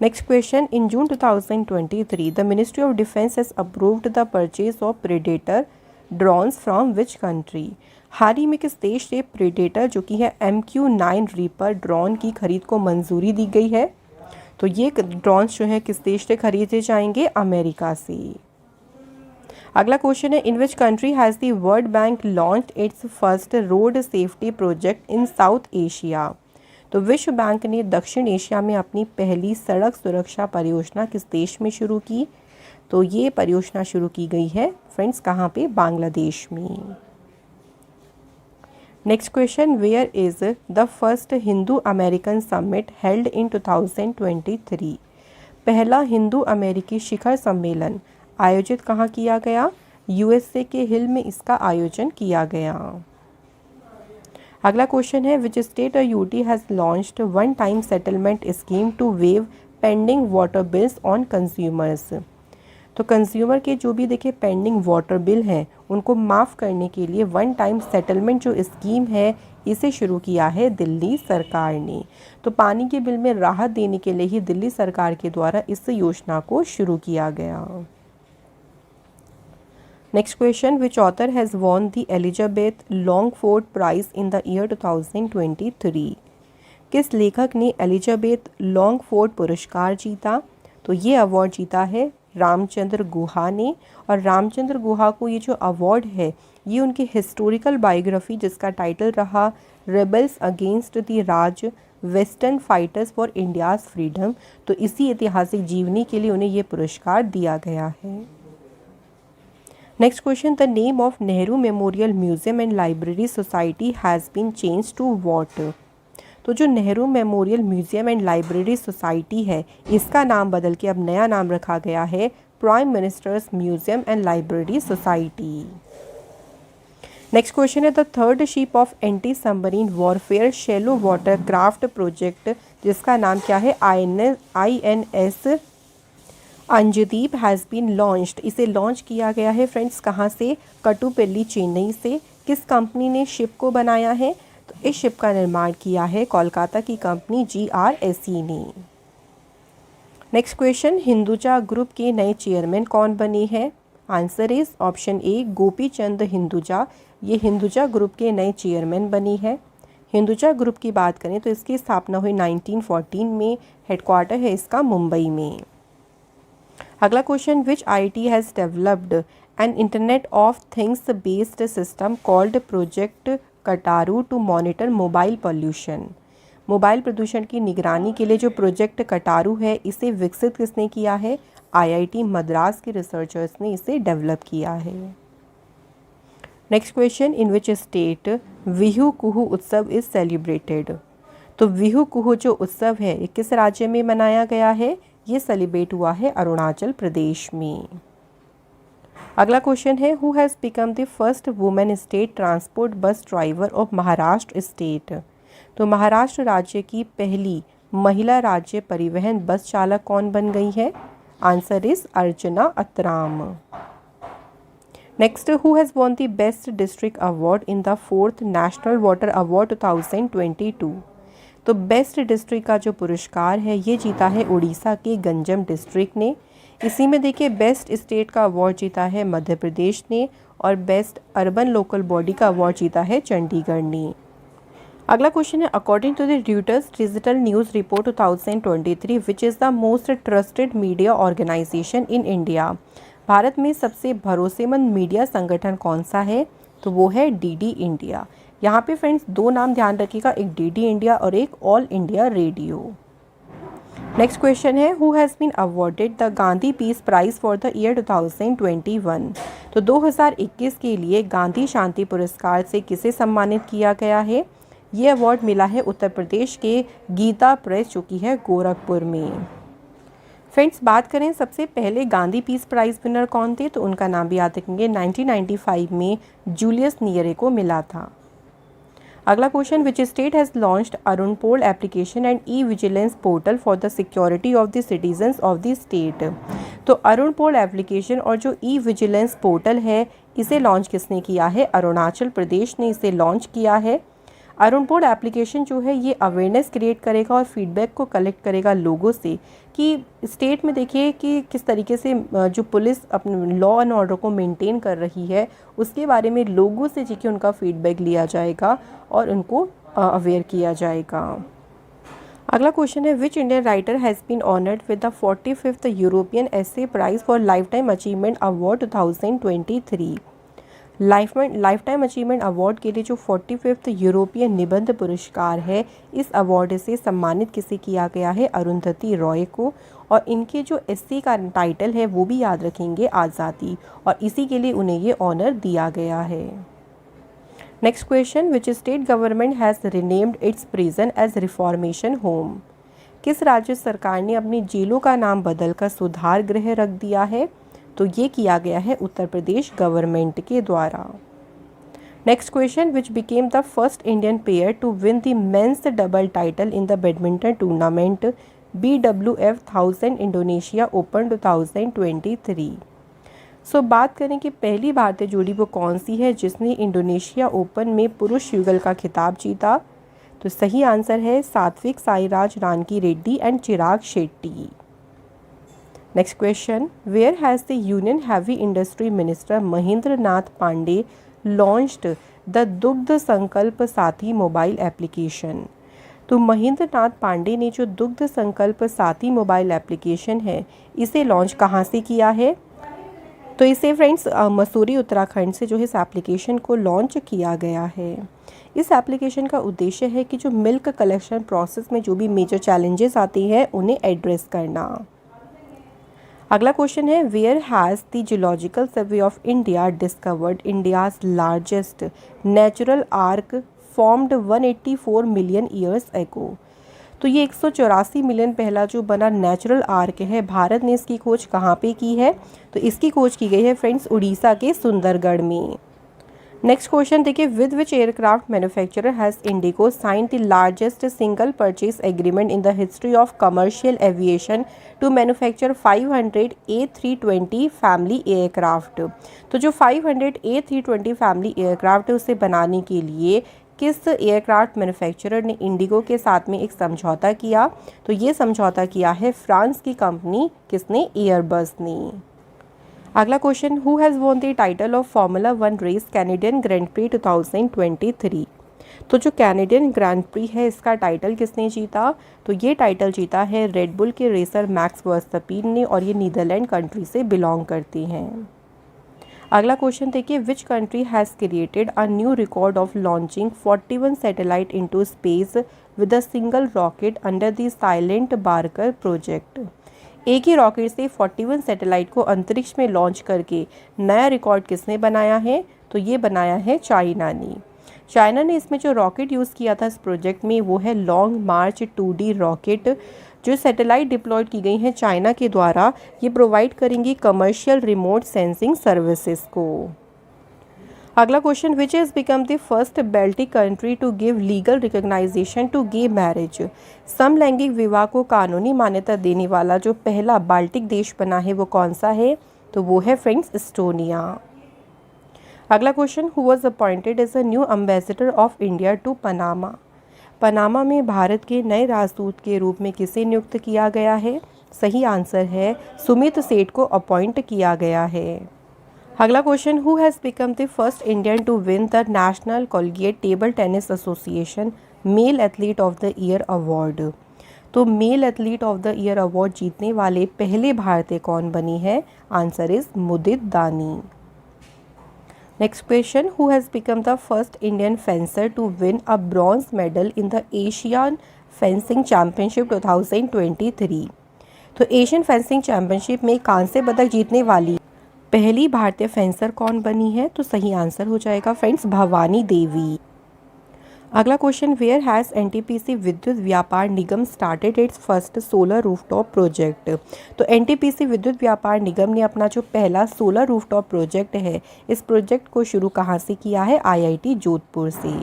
Next question, in June 2023 the ministry of defence has approved the purchase of Predator drones from which country? हाल ही में किस देश से प्रेडेटर जो कि है MQ-9 रीपर ड्रोन की खरीद को मंजूरी दी गई है? तो ये ड्रोन्स जो है किस देश से खरीदे जाएंगे? अमेरिका से। अगला क्वेश्चन है, in which country has the World Bank launched its first road safety project in South Asia? तो विश्व बैंक ने दक्षिण एशिया में अपनी पहली सड़क सुरक्षा परियोजना किस देश में शुरू की? तो ये परियोजना शुरू की गई है फ्रेंड्स कहाँ पे? बांग्लादेश में। Next question, where is the first Hindu American summit held in 2023? पहला हिंदू अमेरिकी शिखर सम्मेलन आयोजित कहाँ किया गया? USA के हिल में इसका आयोजन किया गया। अगला क्वेश्चन है, विच स्टेट और UT has launched one time settlement scheme to waive pending water bills on consumers? तो कंज्यूमर के जो भी देखिए पेंडिंग वाटर बिल हैं उनको माफ़ करने के लिए वन टाइम सेटलमेंट जो स्कीम है इसे शुरू किया है दिल्ली सरकार ने। तो पानी के बिल में राहत देने के लिए ही दिल्ली सरकार के द्वारा इस योजना को शुरू किया गया। Next question, which author has won the Elizabeth Longford prize in the year 2023? किस लेखक ने एलिजाबेथ लॉन्गफोर्ड पुरस्कार जीता? तो ये अवार्ड जीता है रामचंद्र गुहा ने, और रामचंद्र गुहा को ये जो अवार्ड है ये उनकी हिस्टोरिकल बायोग्राफी जिसका टाइटल रहा rebels against the Raj western fighters for India's freedom, तो इसी ऐतिहासिक जीवनी के लिए उन्हें ये पुरस्कार दिया गया है। Next question, the name of Nehru memorial museum and library society has been change to what? तो जो Nehru memorial museum and library society है इसका नाम बदल के अब नया नाम रखा गया है Prime Ministers Museum and library Society. Next question है, the third ship of anti submarine warfare shallow water craft project जिसका नाम क्या है? INS Anjadip has been launched. इसे लॉन्च किया गया है फ्रेंड्स कहाँ से? कटुपल्ली चेन्नई से। किस कंपनी ने शिप को बनाया है? तो इस शिप का निर्माण किया है कोलकाता की कंपनी GRSE ने। नेक्स्ट क्वेश्चन, हिंदुजा ग्रुप के नए चेयरमैन कौन बने हैं? Answer is option A Gopi Chand Hinduja, ये हिंदुजा ग्रुप के नए चेयरमैन बनी है। हिंदुजा ग्रुप की बात करें तो इसकी स्थापना हुई 1914 में, हेडक्वार्टर है इसका मुंबई में। अगला question, which IIT has developed an internet of things based system called project Kataru to monitor mobile pollution? Mobile प्रदूषण की निगरानी के लिए जो प्रोजेक्ट कटारू है इसे विकसित किसने किया है? IIT मद्रास के रिसर्चर्स ने इसे डेवलप किया है। Next question, in which state Vihu Kuhu Utsav is celebrated? तो विहू कुहू जो उत्सव है ये किस राज्य में मनाया गया है? ये सेलिब्रेट हुआ है अरुणाचल प्रदेश में। अगला क्वेश्चन है, who has become the first women state transport bus driver of Maharashtra state? तो महाराष्ट्र राज्य की पहली महिला राज्य परिवहन बस चालक कौन बन गई है? Answer is Archana Atram. Next, who has won the best district award in the 4th national water award 2022? तो बेस्ट डिस्ट्रिक्ट का जो पुरस्कार है ये जीता है उड़ीसा के गंजम डिस्ट्रिक्ट ने। इसी में देखिए बेस्ट स्टेट का अवार्ड जीता है मध्य प्रदेश ने, और बेस्ट अर्बन लोकल बॉडी का अवार्ड जीता है चंडीगढ़ ने। अगला क्वेश्चन है, according to the Reuters digital news report 2023 which is the most trusted media organisation in India? Bharat में सबसे भरोसेमंद मीडिया संगठन कौन सा है? तो वो है DD इंडिया। यहाँ पे फ्रेंड्स दो नाम ध्यान रखिएगा, एक डीडी इंडिया और एक All India Radio. Next question है, who has been awarded the Gandhi peace prize for the year 2021। तो 2021 के लिए गांधी शांति पुरस्कार से किसे सम्मानित किया गया है? ये अवार्ड मिला है उत्तर प्रदेश के गीता प्रेस जो कि है गोरखपुर में। फ्रेंड्स बात करें सबसे पहले गांधी पीस प्राइज़ विनर कौन थे, तो उनका नाम भी याद रखेंगे, 1995 में जूलियस नियरे को मिला था। अगला question, which state has launched Arun Pol application and e vigilance portal for the security of the citizens of the state. तो अरुण पोल एप्लीकेशन और जो ई विजिलेंस पोर्टल है इसे लॉन्च किसने किया है? अरुणाचल प्रदेश ने इसे लॉन्च किया है। अरुण पोल एप्लीकेशन जो है ये अवेयरनेस क्रिएट करेगा और फीडबैक को कलेक्ट करेगा लोगों से कि स्टेट में देखिए कि किस तरीके से जो पुलिस अपने लॉ एंड ऑर्डर को मेंटेन कर रही है उसके बारे में लोगों से देखिए उनका फीडबैक लिया जाएगा और उनको अवेयर किया जाएगा। अगला क्वेश्चन है, which Indian writer has been honoured with the 45th European essay prize for life time achievement award 2023। Life time achievement award के लिए जो 45th यूरोपियन निबंध पुरस्कार है इस अवार्ड से सम्मानित किसे किया गया है? अरुंधति रॉय को। और इनके जो एस्से का टाइटल है वो भी याद रखेंगे, आज़ादी, और इसी के लिए उन्हें ये ऑनर दिया गया है। Next question, which state government has renamed its prison as reformation home. किस राज्य सरकार ने अपनी जेलों का नाम बदलकर सुधार गृह रख दिया है? तो ये किया गया है उत्तर प्रदेश गवर्नमेंट के द्वारा। Next question, which became the first Indian player to win the men's double title in the badminton tournament BWF 1000 Indonesia open 2023। So बात करें कि पहली भारतीय जोड़ी वो कौन सी है जिसने इंडोनेशिया ओपन में पुरुष युगल का खिताब जीता? तो सही आंसर है Satwik Sairaj Rankireddy and Chirag Shetty. Next question, where has the union heavy industry minister Mahendra Nath Pandey launched the Dugdh Sankalp साथी मोबाइल एप्लीकेशन। तो महेंद्र नाथ पांडे ने जो दुग्ध संकल्प साथी मोबाइल एप्लीकेशन है इसे लॉन्च कहाँ से किया है? तो इसे फ्रेंड्स मसूरी उत्तराखंड से जो है इस एप्लीकेशन को लॉन्च किया गया है। इस एप्लीकेशन का उद्देश्य है कि जो मिल्क कलेक्शन प्रोसेस में जो भी मेजर चैलेंजेस आते हैं उन्हें एड्रेस करना। अगला क्वेश्चन है, where has the geological survey of India discovered India's largest natural arch formed 184 million years ago. तो ये 184 मिलियन पहला जो बना नेचुरल आर्क है, भारत ने इसकी खोज कहाँ पे की है? तो इसकी खोज की गई है फ्रेंड्स उड़ीसा के सुंदरगढ़ में। नेक्स्ट क्वेश्चन देखिए, with which aircraft manufacturer has IndiGo sign the largest single purchase agreement in the history of commercial aviation to manufacture 500 A320 family aircraft. तो जो 500 A320 फैमिली एयरक्राफ्ट है उसे बनाने के लिए किस एयरक्राफ्ट मैन्युफैक्चरर ने इंडिगो के साथ में एक समझौता किया? तो ये समझौता किया है फ्रांस की कंपनी किसने? एयरबस ने। अगला question, who has won the title of formula 1 race Canadian grand prix 2023। तो जो कैनेडियन ग्रैंड प्री है इसका टाइटल किसने जीता? तो ये टाइटल जीता है रेडबुल के रेसर मैक्स वर्स्टैपिन ने और ये नीदरलैंड कंट्री से बिलोंग करती हैं। अगला क्वेश्चन देखिए, which country has created a new record of launching 41 satellite into space with a single rocket under the silent Barker project. एक ही रॉकेट से 41 सैटेलाइट को अंतरिक्ष में लॉन्च करके नया रिकॉर्ड किसने बनाया है? तो ये बनाया है चाइना ने। चाइना ने इसमें जो रॉकेट यूज़ किया था इस प्रोजेक्ट में वो है लॉन्ग मार्च 2D रॉकेट। जो सैटेलाइट डिप्लॉयड की गई हैं चाइना के द्वारा ये प्रोवाइड करेंगी कमर्शियल रिमोट सेंसिंग सर्विसेज को। अगला question, which has become the first Baltic country to give legal recognization to gay marriage. समलैंगिक विवाह को कानूनी मान्यता देने वाला जो पहला बाल्टिक देश बना है वो कौन सा है? तो वो है फ्रेंड्स एस्टोनिया। अगला question, who was appointed as a new ambassador of India to Panama. Panama में भारत के नए राजदूत के रूप में किसे नियुक्त किया गया है? सही आंसर है सुमित सेठ को अपॉइंट किया गया है। अगला question, who has become the first Indian to win the national collegiate table tennis association male athlete of the year award. तो male athlete of the year award जीतने वाले पहले भारतीय कौन बनी है? Answer is Mudit Dani. Next question, who has become the first Indian fencer to win a bronze medal in the Asian fencing championship 2023। तो Asian fencing championship में कांस्य पदक जीतने वाली पहली भारतीय फेंसर कौन बनी है? तो सही आंसर हो जाएगा फ्रेंड्स भवानी देवी। अगला question, where has NTPC Vidyut Vyapar Nigam started its first solar rooftop project. तो एनटीपीसी विद्युत व्यापार निगम ने अपना जो पहला सोलर रूफटॉप प्रोजेक्ट है, इस प्रोजेक्ट को शुरू कहाँ से किया है? आईआईटी जोधपुर से।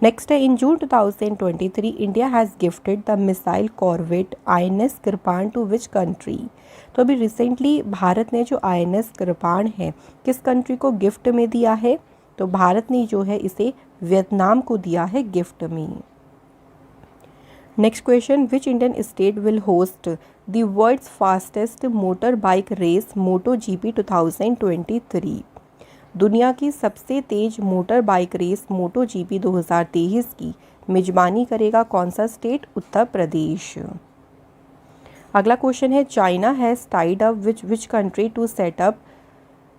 नेक्स्ट है, in June 2023 India has gifted the missile corvette INS कृपाण टू विच कंट्री। तो अभी रिसेंटली भारत ने जो INS कृपाण है किस कंट्री को गिफ्ट में दिया है? तो भारत ने जो है इसे वियतनाम को दिया है गिफ्ट में। Next question, which Indian state will host the world's fastest motor bike race MotoGP 2023। दुनिया की सबसे तेज मोटर बाइक रेस MotoGP 2023 की मेजबानी करेगा कौन सा स्टेट? उत्तर प्रदेश। अगला क्वेश्चन है, China has tied up which country to set up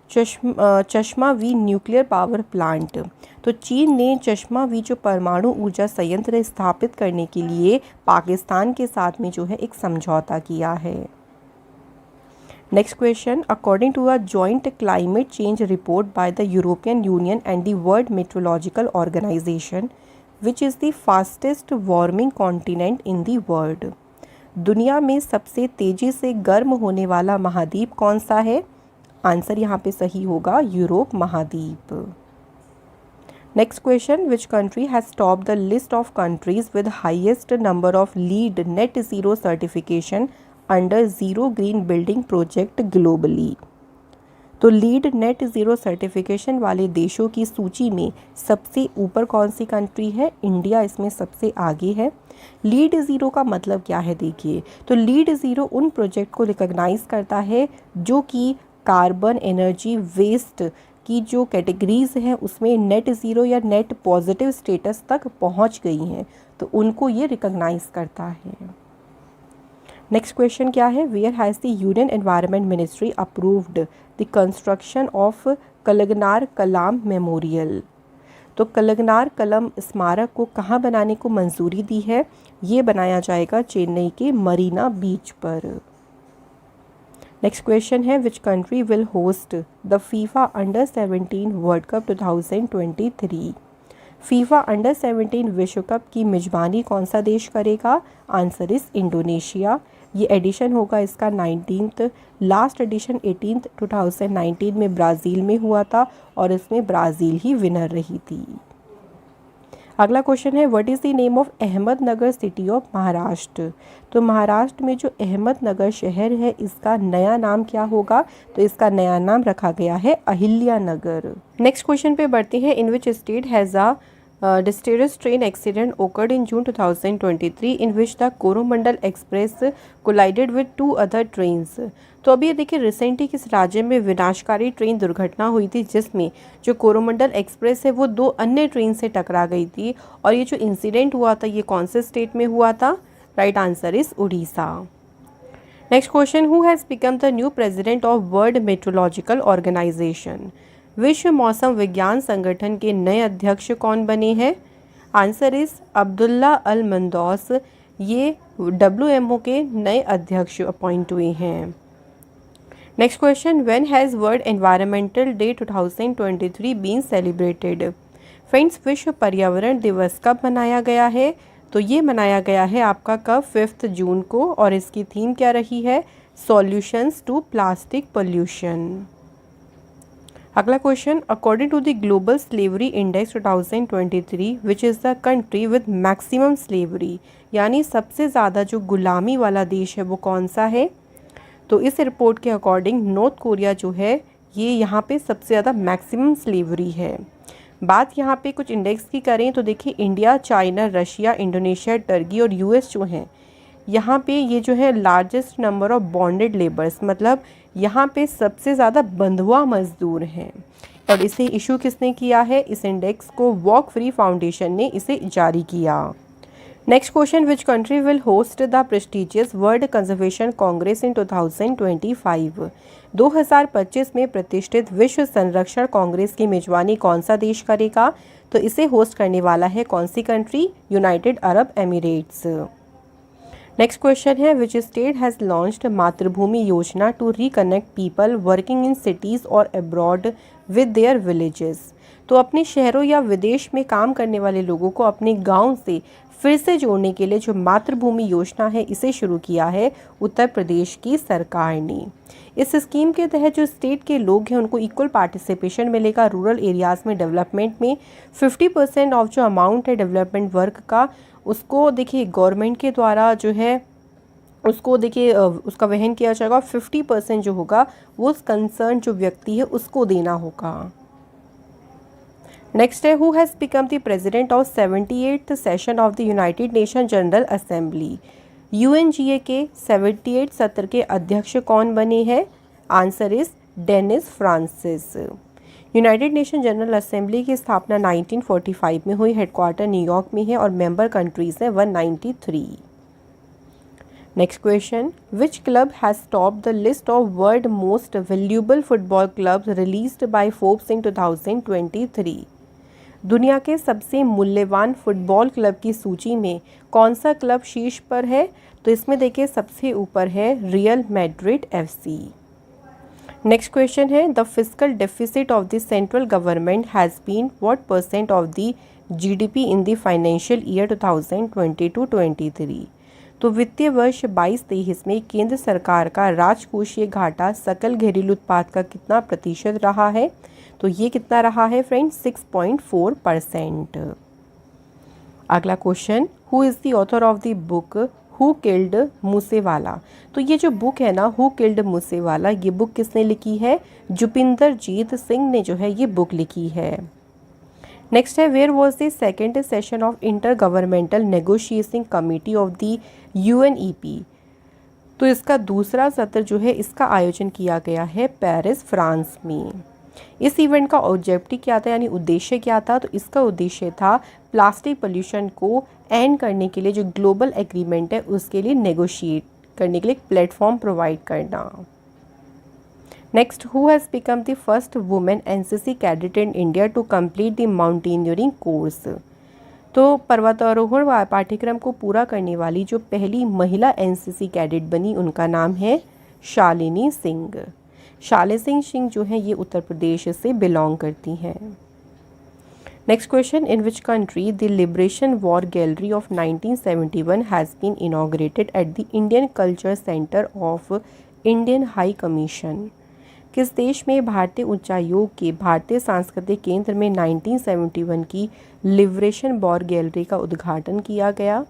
Chashma V nuclear power plant. तो चीन ने चश्मा वी जो परमाणु ऊर्जा संयंत्र स्थापित करने के लिए पाकिस्तान के साथ में जो है एक समझौता किया है। Next question, according to a joint climate change report by the European Union and the world meteorological organisation which is the fastest warming continent in the world. दुनिया में सबसे तेज़ी से गर्म होने वाला महाद्वीप कौन सा है? आंसर यहाँ पे सही होगा यूरोप महाद्वीप। Next question, which country has top the list of countries with highest number of lead net zero certification under zero green building project globally. तो लीड नेट ज़ीरो सर्टिफिकेशन वाले देशों की सूची में सबसे ऊपर कौन सी कंट्री है? इंडिया इसमें सबसे आगे है। लीड ज़ीरो का मतलब क्या है? देखिए, तो लीड ज़ीरो उन प्रोजेक्ट को रिकॉग्नाइज करता है जो कि कार्बन एनर्जी वेस्ट की जो कैटेगरीज हैं उसमें नेट ज़ीरो या नेट पॉजिटिव स्टेटस तक पहुंच गई हैं, तो उनको ये रिकॉग्नाइज करता है। नेक्स्ट क्वेश्चन क्या है, where has the union environment ministry approved the construction of Kalaignar Kalam memorial. तो कलगनार कलम स्मारक को कहाँ बनाने को मंजूरी दी है? ये बनाया जाएगा चेन्नई के मरीना बीच पर। नेक्स्ट क्वेश्चन है, which country will host the FIFA under 17 world cup 2023। FIFA under 17 विश्व कप की मेजबानी कौन सा देश करेगा? Answer is Indonesia. ये एडिशन होगा इसका 19th, लास्ट एडिशन 18th 2019 में ब्राज़ील में हुआ था और इसमें ब्राज़ील ही विनर रही थी। अगला क्वेश्चन है, what is the name of Ahmednagar city of Maharashtra. तो महाराष्ट्र में जो अहमदनगर शहर है इसका नया नाम क्या होगा? तो इसका नया नाम रखा गया है अहिल्यानगर। नेक्स्ट क्वेश्चन पे बढ़ते हैं, in which state has a disastrous train accident occurred in June 2023 in which the Coromandel express collided with two other trains। तो अभी देखिए रिसेंटली किस राज्य में विनाशकारी ट्रेन दुर्घटना हुई थी जिसमें जो कोरोमंडल एक्सप्रेस है वो दो अन्य ट्रेन से टकरा गई थी, और ये जो इंसिडेंट हुआ था ये कौन से स्टेट में हुआ था? Right answer is Odisha. Next question, who has become the new president of world meteorological organisation. विश्व मौसम विज्ञान संगठन के नए अध्यक्ष कौन बने हैं? Answer is Abdulla Al Mandous. ये WMO के नए अध्यक्ष अपॉइंट हुए हैं। Next question, when has world environmental day 2023 been celebrated. Friends, विश्व पर्यावरण दिवस कब मनाया गया है? तो ये मनाया गया है आपका कब? 5 जून को, और इसकी थीम क्या रही है? Solutions to plastic pollution. अगला question, according to the global slavery index 2023 which is the country with maximum slavery, यानी सबसे ज़्यादा जो गुलामी वाला देश है वो कौन सा है? तो इस रिपोर्ट के अकॉर्डिंग नॉर्थ कोरिया जो है ये यहाँ पे सबसे ज़्यादा मैक्सिमम स्लेवरी है। बात यहाँ पे कुछ इंडेक्स की करें तो देखिए India, China, Russia, Indonesia, Turkey और US जो हैं यहाँ पे ये जो है largest number of bonded labours, मतलब यहाँ पे सबसे ज़्यादा बंधुआ मजदूर हैं। और इसे इशू किसने किया है? इस इंडेक्स को वॉक फ्री फाउंडेशन ने इसे जारी किया। Next question, which country will host the prestigious World Conservation Congress in 2025? 2025 में प्रतिष्ठित विश्व संरक्षण कांग्रेस की मेजबानी कौन सा देश करेगा? तो इसे होस्ट करने वाला है कौन सी country? United Arab Emirates. Next question है, which state has launched Matrubhumi Yojana to reconnect people working in cities और अब्रॉड विद देयर विलेजेस? तो अपने शहरों या विदेश में काम करने वाले लोगों को अपने गांव से फिर से जोड़ने के लिए जो मातृभूमि योजना है, इसे शुरू किया है उत्तर प्रदेश की सरकार ने। इस स्कीम के तहत जो स्टेट के लोग हैं उनको इक्वल पार्टिसिपेशन मिलेगा रूरल एरियाज़ में डेवलपमेंट में। 50% ऑफ जो अमाउंट है डेवलपमेंट वर्क का, उसको देखिए गवर्नमेंट के द्वारा जो है उसको देखिए उसका वहन किया जाएगा। 50% जो होगा वो कंसर्न जो व्यक्ति है उसको देना होगा। नेक्स्ट है, who has become the president of 78th session of the United nation general assembly? UNGA के 78 सत्र के अध्यक्ष कौन बने हैं? Answer is Dennis Francis. United nation general assembly की स्थापना 1945 में हुई, हेडक्वार्टर न्यूयॉर्क में है और मेंबर कंट्रीज हैं 193। Next question, which club has top the list of world most valuable football clubs released by Forbes in 2023? दुनिया के सबसे मूल्यवान फुटबॉल क्लब की सूची में कौन सा क्लब शीर्ष पर है? तो इसमें देखिए सबसे ऊपर है Real Madrid FC। Next question है, the fiscal deficit of the central government has been what % of the GDP in the financial year 2022-23? तो वित्तीय वर्ष 22-23 में केंद्र सरकार का राजकोषीय घाटा सकल घरेलू उत्पाद का कितना प्रतिशत रहा है? तो ये कितना रहा है फ्रेंड्स? 6.4%। अगला question, who is the author of the book who killed Moosewala? तो ये जो बुक है ना, हु किल्ड मूसेवाला, ये बुक किसने लिखी है? जुपिंदर जीत सिंह ने जो है ये बुक लिखी है। नेक्स्ट है, where was the second session of inter governmental negotiating committee of the UNEP? तो इसका दूसरा सत्र जो है इसका आयोजन किया गया है पेरिस फ्रांस में। इस इवेंट का ऑब्जेक्टिव क्या था, यानी उद्देश्य क्या था? तो इसका उद्देश्य था प्लास्टिक पोल्यूशन को एंड करने के लिए जो ग्लोबल एग्रीमेंट है उसके लिए नेगोशिएट करने के लिए एक प्लेटफॉर्म प्रोवाइड करना। Next, who has become the first women NCC cadet in India to complete the mountaineering course? तो पर्वतारोहण पाठ्यक्रम को पूरा करने वाली जो पहली महिला NCC कैडेट बनी उनका नाम है शालिनी सिंह। शालिनी सिंह जो है ये उत्तर प्रदेश से बिलोंग करती हैं। Next question, in which country the liberation war gallery of 1971 has been inaugurated at the Indian culture centre of Indian high commission? किस देश में भारतीय उच्चायोग के भारतीय सांस्कृतिक केंद्र में 1971 की लिबरेशन वॉर गैलरी का उद्घाटन किया गया?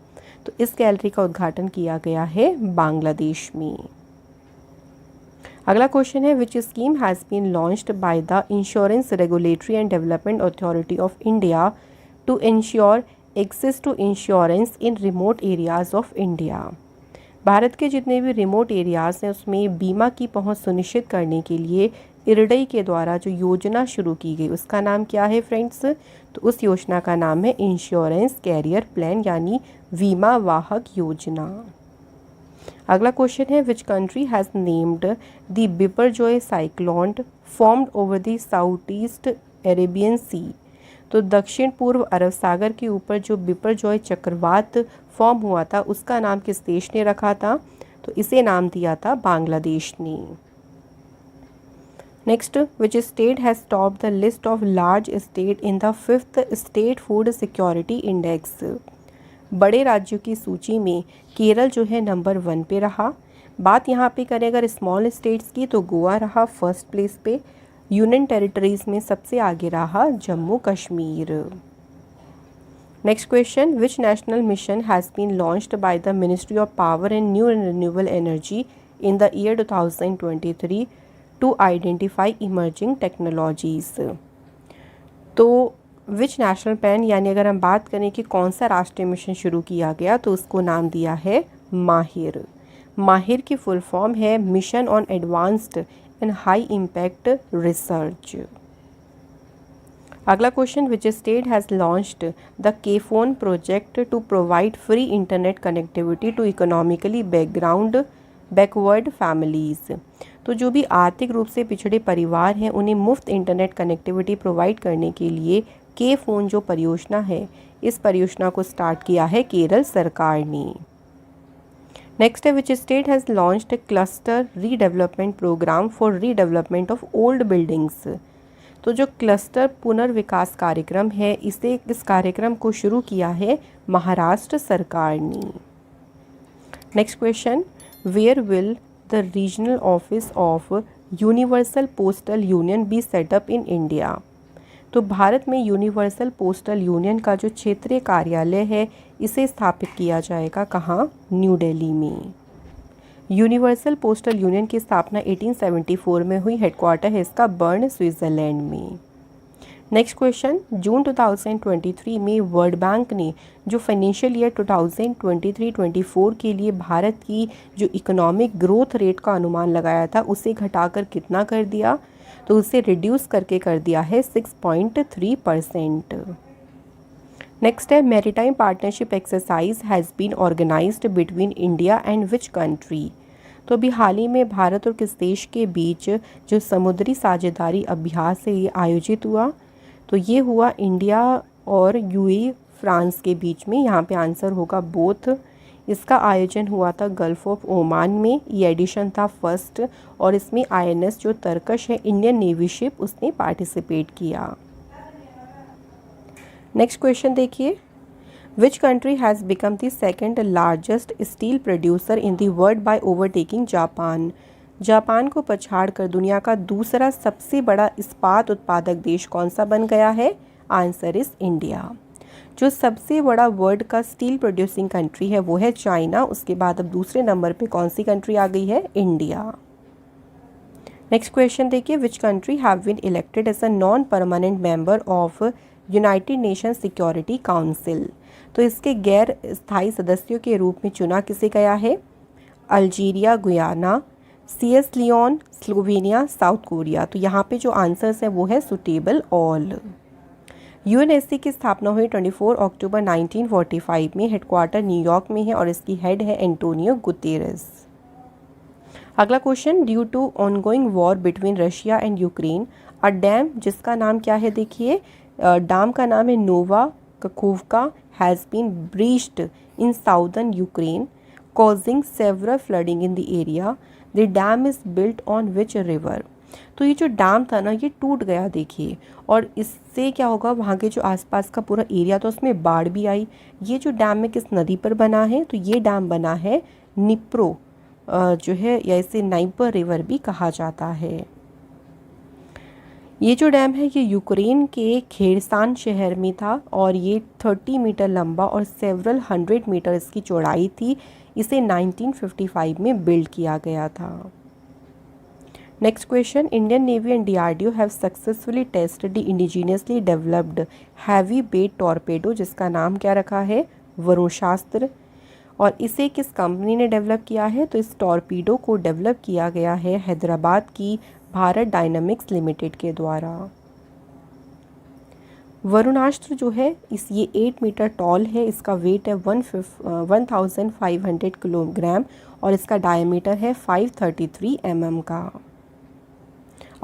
तो इस गैलरी का उद्घाटन किया गया है बांग्लादेश में। अगला क्वेश्चन है, which scheme has been launched by the insurance regulatory and development authority of India to insure access to insurance in remote areas of India? Bharat के जितने भी रिमोट एरियाज़ हैं उसमें बीमा की पहुंच सुनिश्चित करने के लिए IRDAI के द्वारा जो योजना शुरू की गई उसका नाम क्या है फ्रेंड्स? तो उस योजना का नाम है इंश्योरेंस कैरियर प्लान, यानी बीमा वाहक योजना। अगला क्वेश्चन है, which country has named the Biparjoy cyclone formed over the south east Arabian sea? तो दक्षिण पूर्व अरब सागर के ऊपर जो बिपरजॉय चक्रवात फॉर्म हुआ था उसका नाम किस देश ने रखा था? तो इसे नाम दिया था बांग्लादेश ने। Next, which state has top the list of large state in the 5th state food security index? बड़े राज्यों की सूची में केरल जो है नंबर 1 पे रहा। बात यहाँ पे करें अगर स्मॉल स्टेट्स की तो गोवा रहा फर्स्ट प्लेस पे। यूनियन टेरिटरीज में सबसे आगे रहा Jammu Kashmir. Next question, which national mission has been launched by the ministry of power and new and renewable energy in the year 2023 to identify emerging technologies? तो which national plan, यानी अगर हम बात करें कि कौन सा राष्ट्रीय मिशन शुरू किया गया तो उसको नाम दिया है माहिर। माहिर की फुल फॉर्म है mission on advanced and high impact research. अगला question, which state has launched the K phone project to provide free internet connectivity to economically backward families. तो जो भी आर्थिक रूप से पिछड़े परिवार हैं उन्हें मुफ्त इंटरनेट कनेक्टिविटी प्रोवाइड करने के लिए के फ़ोन जो परियोजना है, इस परियोजना को स्टार्ट किया है केरल सरकार ने। नेक्स्ट है, which state has launched cluster redevelopment programme for redevelopment of old buildings. तो जो क्लस्टर पुनर्विकास कार्यक्रम है, इस कार्यक्रम को शुरू किया है महाराष्ट्र सरकार ने। Next question, where will the regional office of universal postal union be set up in India. तो भारत में यूनिवर्सल पोस्टल यूनियन का जो क्षेत्रीय कार्यालय है, इसे स्थापित किया जाएगा कहाँ? न्यू दिल्ली में। यूनिवर्सल पोस्टल यूनियन की स्थापना 1874 में हुई। हेडक्वार्टर है इसका बर्न, स्विट्ज़रलैंड में। नेक्स्ट क्वेश्चन, जून 2023 में वर्ल्ड बैंक ने जो फाइनेंशियल ईयर 2023-24 के लिए भारत की जो इकोनॉमिक ग्रोथ रेट का अनुमान लगाया था, उसे घटाकर कितना कर दिया? तो उसे रिड्यूस करके कर दिया है 6.3%। नेक्स्ट है, maritime partnership exercise has been organised between India and which country. तो अभी हाल ही में भारत और किस देश के बीच जो समुद्री साझेदारी अभ्यास है, ये आयोजित हुआ? तो ये हुआ इंडिया और यूएई फ्रांस के बीच में। यहाँ पे आंसर होगा बोथ। इसका आयोजन हुआ था गल्फ ऑफ ओमान में। ये एडिशन था फर्स्ट, और इसमें आईएनएस जो तरकश है, इंडियन नेवी शिप, उसने पार्टिसिपेट किया। नेक्स्ट क्वेश्चन देखिए, which country has become the second largest steel producer in the world by overtaking Japan. Japan को पछाड़ कर दुनिया का दूसरा सबसे बड़ा इस्पात उत्पादक देश कौन सा बन गया है? Answer is India. जो सबसे बड़ा वर्ल्ड का स्टील प्रोड्यूसिंग कंट्री है वो है चाइना। उसके बाद अब दूसरे नंबर पे कौन सी कंट्री आ गई है? इंडिया। नेक्स्ट क्वेश्चन देखिए, which country have been elected as a non permanent member of united nation security council. तो इसके गैर स्थायी सदस्यों के रूप में चुना किसे गया है? Algeria, Guyana, Sierra Leone, Slovenia, South Korea. तो यहाँ पे जो आंसर्स हैं वो है सुटेबल ऑल। यूएनएससी की स्थापना हुई 24 अक्टूबर 1945 में। हेडक्वार्टर न्यूयॉर्क में है और इसकी हेड है एंटोनियो गुतेरेस। अगला question, due to ongoing war between Russia and Ukraine a dam जिसका नाम क्या है? देखिए, डैम का नाम है Nova Kakhovka has been breached in southern Ukraine causing several flooding in the area. The dam is built on which river. तो ये जो डैम था ना, ये टूट गया देखिए, और इससे क्या होगा, वहाँ के जो आसपास का पूरा एरिया तो उसमें बाढ़ भी आई। ये जो डैम में किस नदी पर बना है? तो ये डैम बना है निप्रो जो है, या इसे नाइपर रिवर भी कहा जाता है। ये जो डैम है ये यूक्रेन के खेरसान शहर में था और ये 30 मीटर लंबा और सेवरल 100 मीटर इसकी चौड़ाई थी। इसे 1955 में बिल्ड किया गया था। Next question, Indian navy and DRDO have successfully tested the indigenously developed heavy weight torpedo जिसका नाम क्या रखा है? वरुणास्त्र। और इसे किस कंपनी ने डेवलप किया है? तो इस टॉर्पीडो को डेवलप किया गया है हैदराबाद की भारत डायनामिक्स लिमिटेड के द्वारा। वरुणास्त्र जो है ये 8 मीटर टॉल है। इसका वेट है 1500 किलोग्राम और इसका डायमीटर है 533 mm का।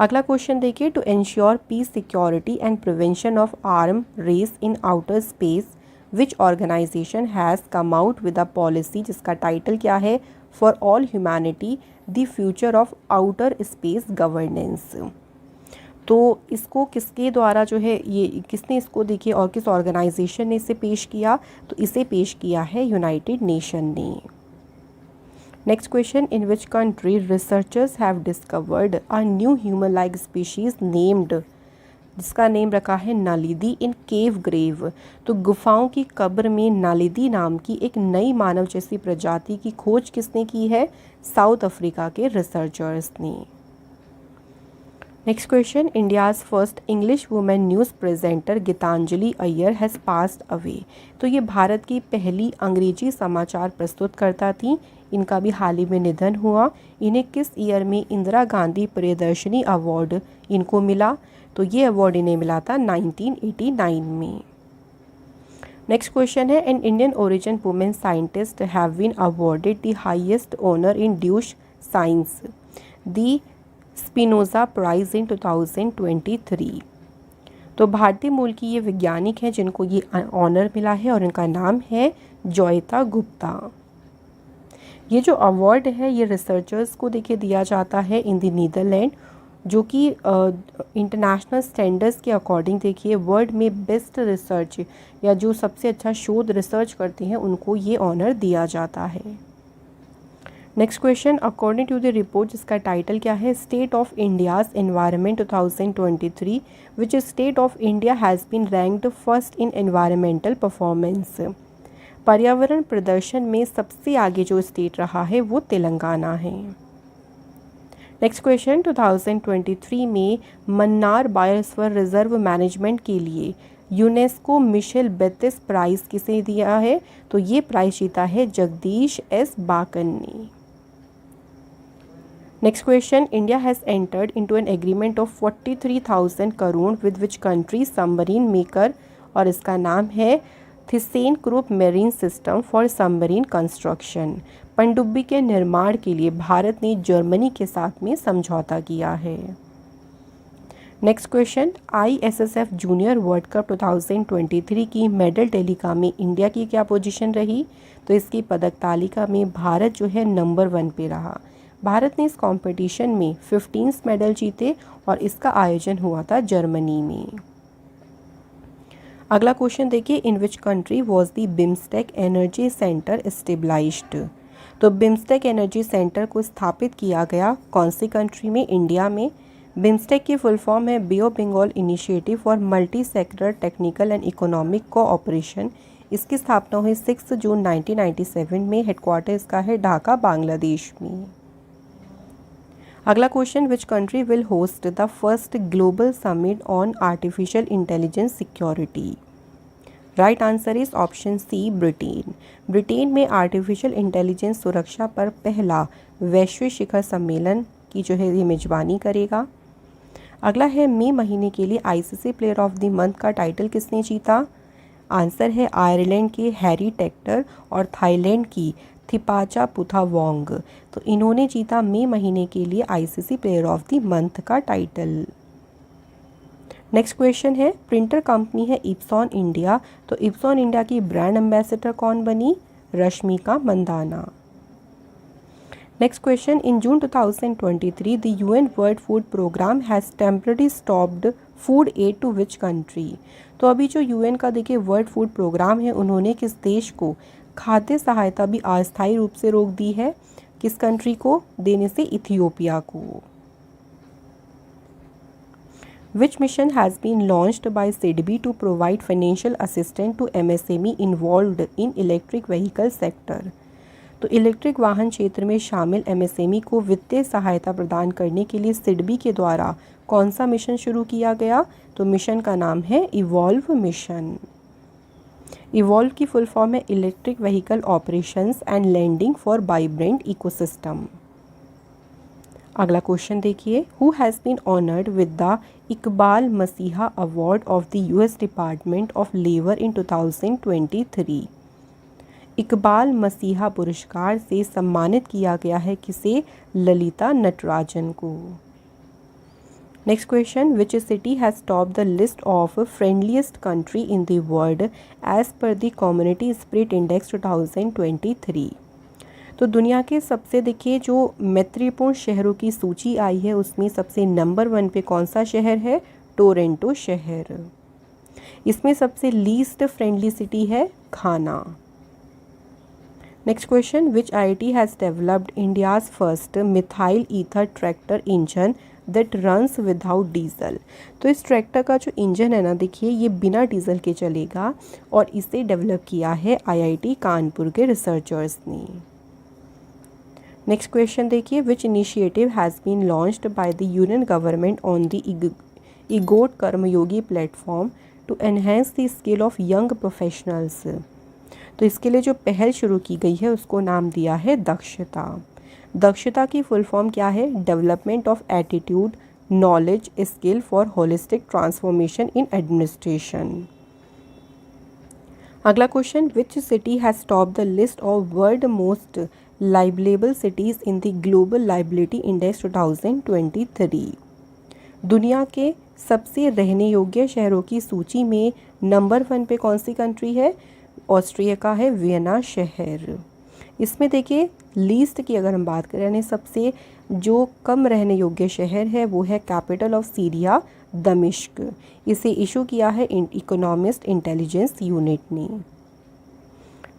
अगला क्वेश्चन देखिए, to ensure peace, security and prevention of arm race in outer space which organisation has come out with a policy जिसका टाइटल क्या है? For all humanity the future of outer space governance. तो इसको किसके द्वारा जो है, ये किसने इसको देखिए और किस ऑर्गेनाइजेशन ने इसे पेश किया? तो इसे पेश किया है यूनाइटेड नेशन ने। Next question, in which country researchers have discovered a new human like species named जिसका नेम रखा है नालिदी इन केव ग्रेव। तो गुफाओं की कब्र में नालिदी नाम की एक नई मानव जैसी प्रजाति की खोज किसने की है? साउथ अफ्रीका के रिसर्चर्स ने। Next question, India's first English women news presenter Gitanjali Iyer has passed away. तो ये भारत की पहली अंग्रेजी समाचार प्रस्तुतकर्ता थी। इनका भी हाल ही में निधन हुआ। इन्हें किस ईयर में इंदिरा गांधी प्रियदर्शनी अवार्ड इनको मिला? तो ये अवार्ड इन्हें मिला था 1989 में। नेक्स्ट क्वेश्चन है, an Indian origin women scientist have been awarded the highest honour in Dutch science the Spinoza prize in 2023। तो भारतीय मूल की ये वैज्ञानिक हैं जिनको ये ऑनर मिला है और इनका नाम है जोयिता गुप्ता। ये जो अवार्ड है ये रिसर्चर्स को देखिए दिया जाता है इन द नीदरलैंड, जो कि इंटरनेशनल स्टैंडर्ड्स के अकॉर्डिंग देखिए वर्ल्ड में बेस्ट रिसर्च या जो सबसे अच्छा शोध रिसर्च करते हैं उनको ये ऑनर दिया जाता है। Next question, according to the report जिसका टाइटल क्या है, state of India's environment 2023, which state of India has been ranked first in environmental performance. पर्यावरण प्रदर्शन में सबसे आगे जो स्टेट रहा है वो तेलंगाना है। नेक्स्ट क्वेश्चन, 2023 में मन्नार बायोस्फीयर रिजर्व मैनेजमेंट के लिए यूनेस्को मिशेल बेतिस प्राइज़ किसे दिया है, तो ये प्राइज़ जीता है जगदीश एस बाकन ने। Next question, India has entered into an agreement of 43,000 crore with which country submarine maker, और इसका नाम है Thyssen group marine system for submarine construction. पनडुब्बी के निर्माण के लिए भारत ने जर्मनी के साथ में समझौता किया है। Next question, ISSF junior world cup 2023 की मेडल तालिका में इंडिया की क्या पोजीशन रही, तो इसकी पदक तालिका में भारत जो है नंबर 1 पे रहा। भारत ने इस कंपटीशन में 15 मेडल जीते और इसका आयोजन हुआ था जर्मनी में। अगला क्वेश्चन देखिए, in which country was the BIMSTEC energy centre established. तो बिम्स्टेक एनर्जी सेंटर को स्थापित किया गया कौन सी कंट्री में, इंडिया में। बिम्स्टेक की फुल फॉर्म है bay of Bengal initiative for multi sector technical and economic cooperation. इसकी स्थापना हुई 6 जून 1997 में। हेडक्वार्टर इसका है ढाका, बांग्लादेश में। अगला question, which country will host the first global summit on artificial intelligence security. Right answer is option C, Britain. Britain में artificial intelligence सुरक्षा पर पहला वैश्विक शिखर सम्मेलन की जो है ये मेजबानी करेगा। अगला है, मई महीने के लिए ICC player of the month का टाइटल किसने जीता। आंसर है आयरलैंड के हैरी टेक्टर और थाईलैंड की थिपाचा पुथावोंग। तो इन्होंने जीता मई महीने के लिए ICC player of the month का टाइटल। नेक्स्ट क्वेश्चन है, प्रिंटर कंपनी है इप्सॉन इंडिया, तो इप्सॉन इंडिया की ब्रांड एम्बेसडर कौन बनी, Rashmika Mandanna. Next question, in June 2023 the UN world food programme has temporary stopped food aid to which country. तो अभी जो UN का देखिए वर्ल्ड फूड प्रोग्राम है उन्होंने किस देश को खाद्य सहायता भी अस्थायी रूप से रोक दी है, किस कंट्री को देने से, इथियोपिया को। Which mission has been launched by SIDBI to provide financial assistance to MSME involved in electric vehicle sector। तो इलेक्ट्रिक वाहन क्षेत्र में शामिल MSME को वित्तीय सहायता प्रदान करने के लिए सिडबी के द्वारा कौन सा मिशन शुरू किया गया, तो मिशन का नाम है इवॉल्व मिशन। इवॉल्व की फुल फॉर्म है electric vehicle operations and landing for vibrant ecosystem. अगला क्वेश्चन देखिए, who has been honoured with the Iqbal Masih award of the US department of Labor in 2023। Iqbal Masih पुरस्कार से सम्मानित किया गया है किसे, ललिता नटराजन को। Next question, which city has top the list of friendliest country in the world as per the community spirit index 2023। तो दुनिया के सबसे देखिए जो मैत्रीपूर्ण शहरों की सूची आई है उसमें सबसे नंबर 1 पे कौन सा शहर है, टोरंटो शहर। इसमें सबसे लीस्ट फ्रेंडली सिटी है Ghana. Next question, which IIT has developed India's first methyl ether tractor engine that runs without diesel. तो इस ट्रैक्टर का जो इंजन है ना देखिए ये बिना डीजल के चलेगा और इसे डेवलप किया है IIT कानपुर के रिसर्चर्स ने। नेक्स्ट क्वेश्चन देखिए, which initiative has been launched by the union government on the iGOT Karmayogi platform to enhance the skill of young professionals. तो इसके लिए जो पहल शुरू की गई है उसको नाम दिया है दक्षता। दक्षता की फुल फॉर्म क्या है, development of attitude, knowledge skill for holistic transformation in administration. अगला question, which city has top the list of world most liveable cities in the global liveability index 2023। दुनिया के सबसे रहने योग्य शहरों की सूची में नंबर 1 पे कौन सी कंट्री है? ऑस्ट्रिया का है वियना शहर। इसमें देखिए लीस्ट की अगर हम बात करें यानी सबसे जो कम रहने योग्य शहर है वो है कैपिटल ऑफ सीरिया दमिश्क। इसे इशू किया है इकोनॉमिस्ट इंटेलिजेंस यूनिट ने।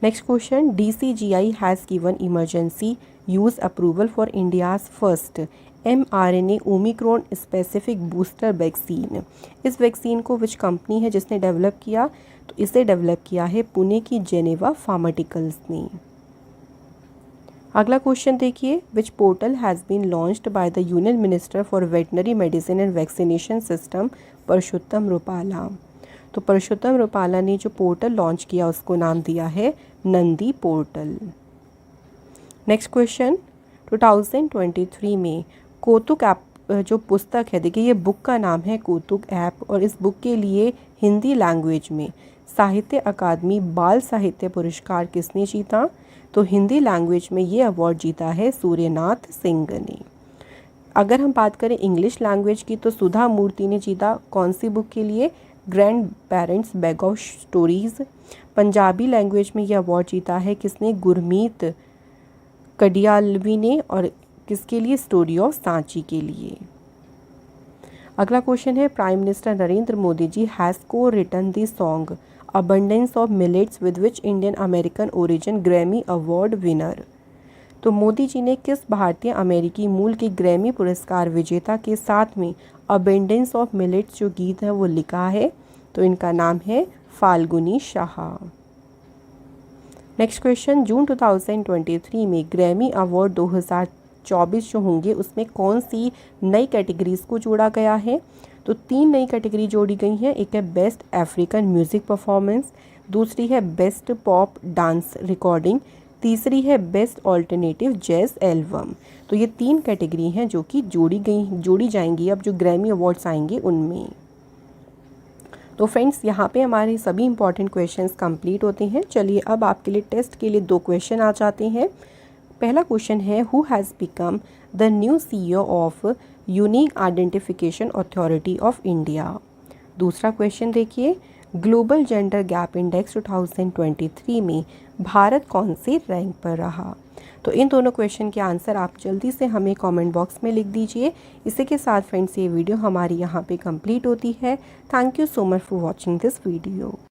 Next question, DCGI has given emergency use approval for India's first mRNA Omicron specific booster vaccine. इस वैक्सीन को विच कंपनी है जिसने डेवलप किया? तो इसे डेवलप किया है पुणे की जेनेवा फार्माटिकल्स ने। अगला क्वेश्चन देखिए, which portal has been launched by the union minister for veterinary medicine and vaccination system Parshottam Rupala. तो परषोत्तम रुपाला ने जो पोर्टल लॉन्च किया उसको नाम दिया है नंदी पोर्टल। नेक्स्ट क्वेश्चन, 2023 में कौतुक ऐप जो पुस्तक है, देखिए ये बुक का नाम है कौतुक ऐप, और इस बुक के लिए हिंदी लैंग्वेज में साहित्य अकादमी बाल साहित्य पुरस्कार किसने जीता? तो हिंदी लैंग्वेज में ये अवार्ड जीता है सूर्यनाथ सिंह ने। अगर हम बात करें इंग्लिश लैंग्वेज की तो सुधा मूर्ति ने जीता कौन सी बुक के लिए? Grand parents bag of stories. Punjabi language में ये अवार्ड जीता है किसने? गुरमीत कडियालवी ने, और किसके लिए? स्टोरी ऑफ सांची के लिए। अगला क्वेश्चन है, prime minister Narendra Modi ji has cowritten the song abundance of millets with which Indian American origin Grammy award winner. तो मोदी जी ने किस भारतीय अमेरिकी मूल के ग्रैमी पुरस्कार विजेता के साथ में अबंडेंस ऑफ मिलेट्स जो गीत है वो लिखा है? तो इनका नाम है फाल्गुनी शाह। नेक्स्ट क्वेश्चन, जून 2023 में ग्रैमी अवार्ड 2024 जो होंगे उसमें कौन सी नई कैटेगरीज को जोड़ा गया है? तो 3 नई कैटेगरी जोड़ी गई हैं। एक है बेस्ट अफ्रीकन म्यूज़िक परफॉर्मेंस, दूसरी है बेस्ट पॉप डांस रिकॉर्डिंग, तीसरी है बेस्ट ऑल्टरनेटिव जैज एल्बम। तो ये 3 कैटेगरी हैं जो कि जोड़ी जाएंगी अब जो ग्रैमी अवार्ड्स आएंगे उनमें। तो फ्रेंड्स यहाँ पे हमारे सभी इंपॉर्टेंट क्वेश्चंस कंप्लीट होते हैं। चलिए अब आपके लिए टेस्ट के लिए 2 क्वेश्चन आ जाते हैं। पहला क्वेश्चन है, who has become the new CEO of unique identification authority of India. दूसरा क्वेश्चन देखिए, ग्लोबल जेंडर गैप इंडेक्स 2023 में भारत कौन से रैंक पर रहा। तो इन दोनों क्वेश्चन के आंसर आप जल्दी से हमें कमेंट बॉक्स में लिख दीजिए। इसी के साथ फ्रेंड्स ये वीडियो हमारी यहाँ पे कंप्लीट होती है। Thank you so much for watching this video.